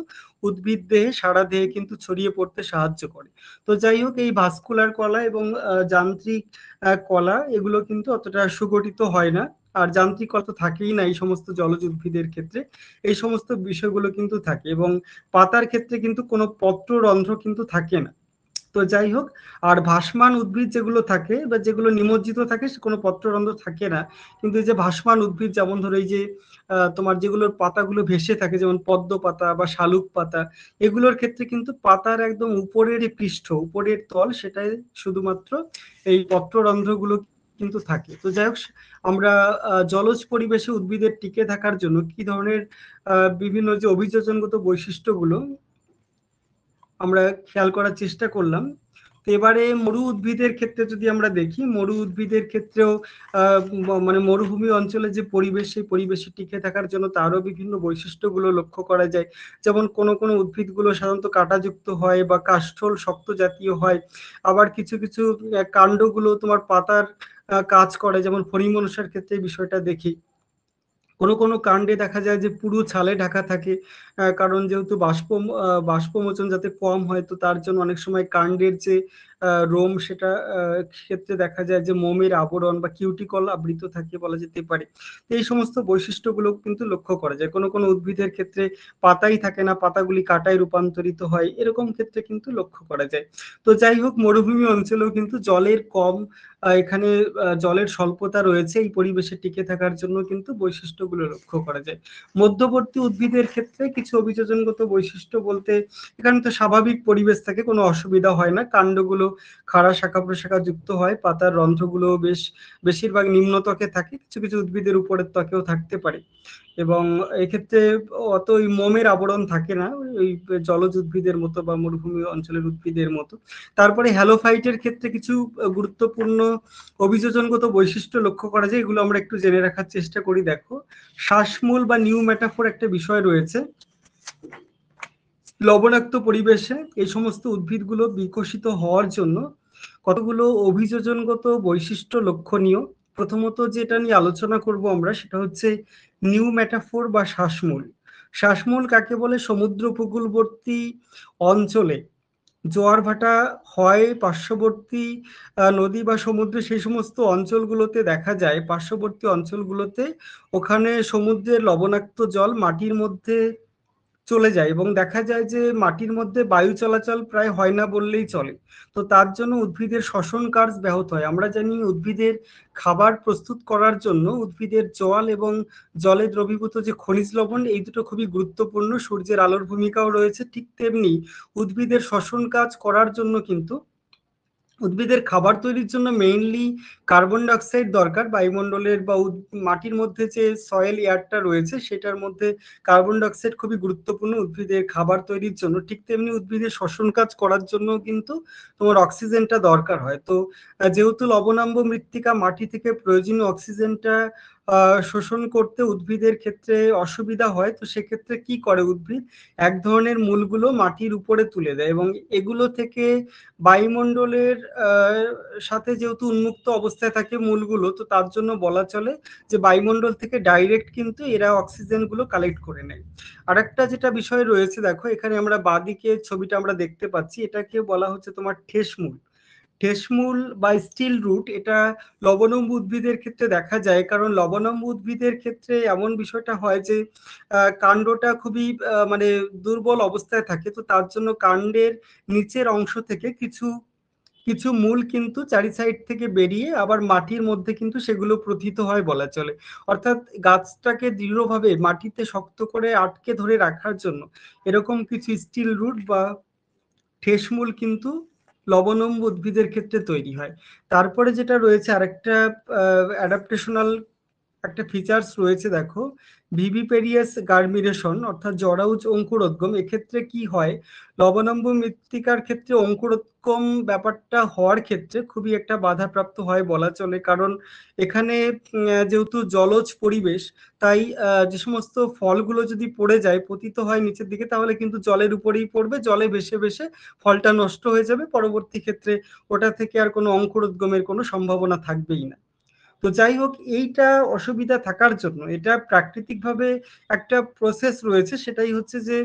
উদ্ভিদ দেহে, সারা দেহে কিন্তু ছড়িয়ে পড়তে সাহায্য করে। তো যাই হোক, এই ভাস্কুলার কলা এবং যান্ত্রিক কলা এগুলো কিন্তু অতটা সুগঠিত হয় না। আর যান্ত্রিক কলা তো থাকেই না এই সমস্ত জলজ উদ্ভিদের ক্ষেত্রে, এই সমস্ত বিষয়গুলো কিন্তু থাকে। এবং পাতার ক্ষেত্রে কিন্তু কোনো পত্ররন্ধ্র কিন্তু থাকে না। তো যাই হোক, আর ভাসমান উদ্ভিদ যেগুলো থাকে বা যেগুলো নিমজ্জিত থাকে সে কোনো পত্ররন্ধ্র থাকে না। কিন্তু এই যে ভাসমান উদ্ভিদ, যেমন ধরো এই যে তোমার যেগুলোর পাতাগুলো ভেসে থাকে, যেমন পদ্ম পাতা বা শালুক পাতা, এগুলোর ক্ষেত্রে কিন্তু পাতার একদম উপরের পৃষ্ঠ, উপরের তল, সেটাই শুধুমাত্র এই পত্ররন্ধ্রগুলো কিন্তু থাকে। তো যাই হোক, আমরা জলজ পরিবেশে উদ্ভিদের টিকে থাকার জন্য কি ধরনের বিভিন্ন যে অভিযোজনগত বৈশিষ্ট্যগুলো আমরা খেয়াল করার চেষ্টা করলাম। তো এবারে মরু উদ্ভিদের ক্ষেত্রে যদি আমরা দেখি, মরু উদ্ভিদের ক্ষেত্রেও মানে মরুভূমি অঞ্চলে যে পরিবেশ, সেই পরিবেশে টিকে থাকার জন্য তারও বিভিন্ন বৈশিষ্ট্যগুলো লক্ষ্য করা যায়। যেমন কোনো কোনো উদ্ভিদগুলো সাধারণত কাঁটাযুক্ত হয় বা কাষ্ঠল শক্ত জাতীয় হয়। আবার কিছু কিছু কাণ্ডগুলো তোমার পাতার কাজ করে, যেমন ফণিমনসার ক্ষেত্রে এই বিষয়টা দেখি। কোনো কোনো কাণ্ডে দেখা যায় যে পুরো ছালে ঢাকা থাকে, কারণ যেহেতু বাষ্পমোচন যাতে কম হয়, তো তার জন্য অনেক সময় কাণ্ডের যে রোম, সেটা ক্ষেত্রে দেখা যায় যে মোমের আবরণ বা কিউটিকল আবৃত থাকে বলা যেতে পারে। তো এই সমস্ত বৈশিষ্ট্যগুলো কিন্তু লক্ষ্য করা যায়। কোনো কোনো উদ্ভিদের ক্ষেত্রে পাতাই থাকে না, পাতাগুলি কাঁটায় রূপান্তরিত হয়, এরকম ক্ষেত্রে কিন্তু লক্ষ্য করা যায়। তো যাই হোক, মরুভূমি অঞ্চলেও কিন্তু জলের কম, এখানে জলের স্বল্পতা রয়েছে, এই পরিবেশে টিকে থাকার জন্য কিন্তু বৈশিষ্ট্যগুলো লক্ষ্য করা যায়। মধ্যবর্তী উদ্ভিদের ক্ষেত্রে কিছু অভিযোজনগত বৈশিষ্ট্য বলতে, এখানে তো স্বাভাবিক পরিবেশ থাকে, কোনো অসুবিধা হয় না, কাণ্ডগুলো পাতাগুলো খাড়া শাখা প্রশাখা যুক্ত হয়, পাতার রন্ধ্রগুলো বেশিরভাগ নিম্নত্বকে থাকে, কিছু কিছু উদ্ভিদের উপরের ত্বকেও থাকতে পারে, এবং এক্ষেত্রে অত ওই মোমের আবরণ থাকে না ওই জলজ উদ্ভিদের মতো বা মরুভূমি অঞ্চলের উদ্ভিদের মতো। তারপরে হ্যালোফাইটের ক্ষেত্রে কিছু গুরুত্বপূর্ণ অভিযোজনগত বৈশিষ্ট্য লক্ষ্য করা যায়, এগুলো আমরা একটু জেনে রাখার চেষ্টা করি। দেখো, শ্বাসমূল বা নিউ মেটাফোর একটা বিষয় রয়েছে। লবণাক্ত পরিবেশে এই সমস্ত উদ্ভিদগুলো বিকশিত হওয়ার জন্য কতগুলো অভিযোজনগত বৈশিষ্ট্য লক্ষণীয়। প্রথমত যেটা নিয়ে আলোচনা করব আমরা, সেটা হচ্ছে নিউ মেটাফোর বা শ্বাসমূল। শ্বাসমূল কাকে বলে? সমুদ্র উপকূলবর্তী অঞ্চলে জোয়ার ভাটা হয়, পার্শ্ববর্তী নদী বা সমুদ্রে, সেই সমস্ত অঞ্চলগুলোতে দেখা যায়, পার্শ্ববর্তী অঞ্চলগুলোতে ওখানে সমুদ্রের লবণাক্ত জল মাটির মধ্যে চলে যায় এবং দেখা যায় যে মাটির মধ্যে বায়ু চলাচল প্রায় হয় না বললেই চলে। তো তার জন্য উদ্ভিদের শ্বসন কার্য ব্যাহত হয়। আমরা জানি উদ্ভিদের খাবার প্রস্তুত করার জন্য উদ্ভিদের জল এবং জলে দ্রবীভূত যে খনিজ লবণ, এই দুটো খুবই গুরুত্বপূর্ণ। সূর্যের আলোর ভূমিকাও রয়েছে। ঠিক তেমনি উদ্ভিদের শ্বসন কাজ করার জন্য কিন্তু উদ্ভিদের খাবার তৈরির জন্য মেইনলি কার্বন ডাইঅক্সাইড দরকার। বায়ুমণ্ডলের বা মাটির মধ্যে যে সয়েল এয়ারটা রয়েছে সেটার মধ্যে কার্বন ডাইঅক্সাইড খুবই গুরুত্বপূর্ণ উদ্ভিদের খাবার তৈরির জন্য। ঠিক তেমনি উদ্ভিদের শ্বসন কাজ করার জন্য কিন্তু তোমার অক্সিজেনটা দরকার হয়। তো যেহেতু লবণাম্ব মৃত্তিকা মাটি থেকে প্রয়োজনীয় অক্সিজেনটা শোষণ করতে উদ্ভিদের ক্ষেত্রে অসুবিধা হয়, তো সেক্ষেত্রে কি করে উদ্ভিদ? এক ধরনের মূলগুলো মাটির উপরে তুলে দেয় এবং এগুলো থেকে বায়ুমণ্ডলের সাথে যেহেতু উন্মুক্ত অবস্থায় থাকে মূলগুলো, তো তার জন্য বলা চলে যে বায়ুমণ্ডল থেকে ডাইরেক্ট কিন্তু এরা অক্সিজেন গুলো কালেক্ট করে নেয়। আরেকটা যেটা বিষয় রয়েছে, দেখো এখানে আমরা বাঁদিকে ছবিটা আমরা দেখতে পাচ্ছি, এটাকে বলা হচ্ছে তোমার ঠেসমূল। ঠেসমূল বা স্টিল রুট, এটা লবণাম্ব উদ্ভিদের ক্ষেত্রে দেখা যায়, কারণ লবণাম্ব উদ্ভিদের ক্ষেত্রে এমন বিষয়টা হয় যে কাণ্ডটা খুবই মানে দুর্বল অবস্থায় থাকে। তো তার জন্য কাণ্ডের নিচের অংশ থেকে কিছু কিছু মূল কিন্তু চারি সাইড থেকে বেরিয়ে আবার মাটির মধ্যে কিন্তু সেগুলো প্রথিত হয় বলা চলে। অর্থাৎ গাছটাকে দৃঢ়ভাবে মাটিতে শক্ত করে আটকে ধরে রাখার জন্য এরকম কিছু স্টিল রুট বা ঠেসমূল কিন্তু লবণাম্ব উদ্ভিদের ক্ষেত্রে তৈরি হয়। তারপরে যেটা রয়েছে আরেকটা অ্যাডাপ্টেশনাল একটা ফিচার্স রয়েছে, দেখো ভিভিপেরিয়াস গার্মিনেশন অর্থাৎ জরাউজ অঙ্কুরোদ্গম। এক্ষেত্রে কি হয়, লবণাম্ব মৃত্তিকার ক্ষেত্রে অঙ্কুরোদ্গম ব্যাপারটা হওয়ার ক্ষেত্রে খুবই একটা বাধাপ্রাপ্ত হয় বলা চলে, কারণ এখানে যেহেতু জলজ পরিবেশ, তাই যে সমস্ত ফলগুলো যদি পড়ে যায়, পতিত হয় নিচের দিকে, তাহলে কিন্তু জলের উপরেই পড়বে, জলে ভেসে ভেসে ফলটা নষ্ট হয়ে যাবে। পরবর্তী ক্ষেত্রে ওটা থেকে আর কোনো অঙ্কুরোদ্গমের কোনো সম্ভাবনা থাকবেই না। তো যাই হোক, এইটা অসুবিধা থাকার জন্য এটা প্রাকৃতিকভাবে একটা প্রসেস রয়েছে, সেটাই হচ্ছে যে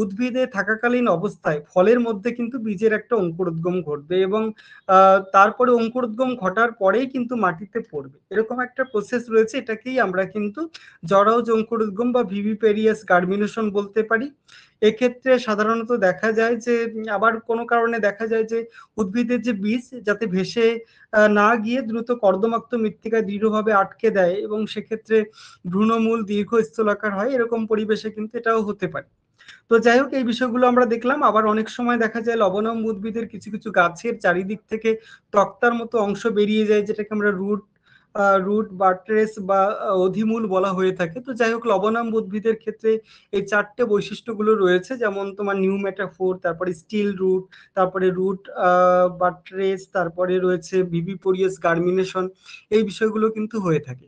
উদ্ভিদে থাকাকালীন অবস্থায় ফলের মধ্যে কিন্তু বীজের একটা অঙ্কুরোদ্গম ঘটবে এবং তারপরে অঙ্কুরোদ্গম ঘটার পরেই কিন্তু মাটিতে পড়বে, এরকম একটা প্রসেস রয়েছে। এটাকেই আমরা কিন্তু জরায়ুজ অঙ্কুরোদ্গম বা ভিভিপেরিয়াস গার্মিনেশন বলতে পারি। এক্ষেত্রে সাধারণত দেখা যায় যে আবার কোনো কারণে দেখা যায় যে উদ্ভিদের যে বীজ যাতে ভেসে না গিয়ে দ্রুত কর্দমাক্ত মৃত্তিকায় দৃঢ়ভাবে আটকে দেয় এবং সেক্ষেত্রে ভ্রূণমূল দীর্ঘ স্থলাকার হয়, এরকম পরিবেশে কিন্তু এটাও হতে পারে। তো যাই হোক, এই বিষয়গুলো আমরা দেখলাম। আবার অনেক সময় দেখা যায় লবণাম্ব উদ্ভিদের কিছু কিছু গাছের চারিদিক থেকে তক্তার মতো অংশ বেরিয়ে যায়, যেটাকে আমরা রুট বাট্রেস বা অধিমূল বলা হয়ে থাকে। তো যাই হোক, লবণাম্ব উদ্ভিদের ক্ষেত্রে এই চারটে বৈশিষ্ট্যগুলো রয়েছে, যেমন তোমার নিউ মেটাফোর, তারপরে স্টিল রুট, তারপরে রুট বাট্রেস, তারপরে রয়েছে ভিভিপোরিয়াস গার্মিনেশন। এই বিষয়গুলো কিন্তু হয়ে থাকে।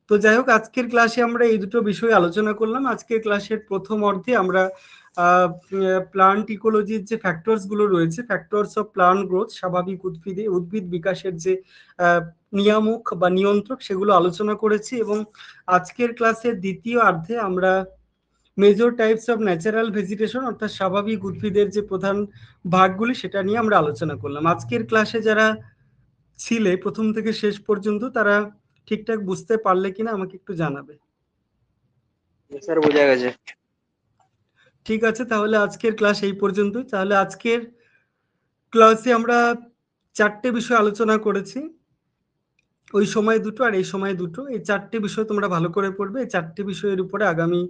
তো যাই হোক, আজকের ক্লাসে আমরা এই দুটো বিষয় আলোচনা করলাম। আজকের ক্লাসের প্রথম অর্ধে আমরা প্লান্ট ইকোলজির যে ফ্যাক্টরস গুলো রয়েছে, ফ্যাক্টরস অফ প্লান্ট গ্রোথ, স্বাভাবিক উদ্ভিদ বিকাশের যে নিয়ামক বা নিয়ন্ত্রক, সেগুলো আলোচনা করেছি। এবং আজকের ক্লাসের দ্বিতীয় অর্ধে আমরা major types of natural vegetation অর্থাৎ স্বাভাবিক উদ্ভিদের যে প্রধান ভাগগুলি, সেটা নিয়ে আমরা আলোচনা করলাম। আজকের ক্লাসে যারা ছিলে প্রথম থেকে শেষ পর্যন্ত, তারা ঠিকঠাক বুঝতে পারলে কিনা আমাকে একটু জানাবে। স্যার বোঝা গেছে। ঠিক আছে, তাহলে আজকের ক্লাস এই পর্যন্তই। তাহলে আজকের ক্লাসে আমরা চারটে বিষয় আলোচনা করেছি, ওই সময় দুটো আর এই সময় দুটো। এই চারটে বিষয় তোমরা ভালো করে পড়বে। এই চারটে বিষয়ের উপরে আগামী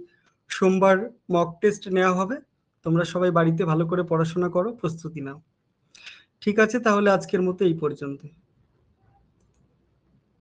সোমবার মক টেস্ট নেওয়া হবে। তোমরা সবাই বাড়িতে ভালো করে পড়াশোনা করো, প্রস্তুতি নাও। ঠিক আছে, তাহলে আজকের মতো এই পর্যন্ত।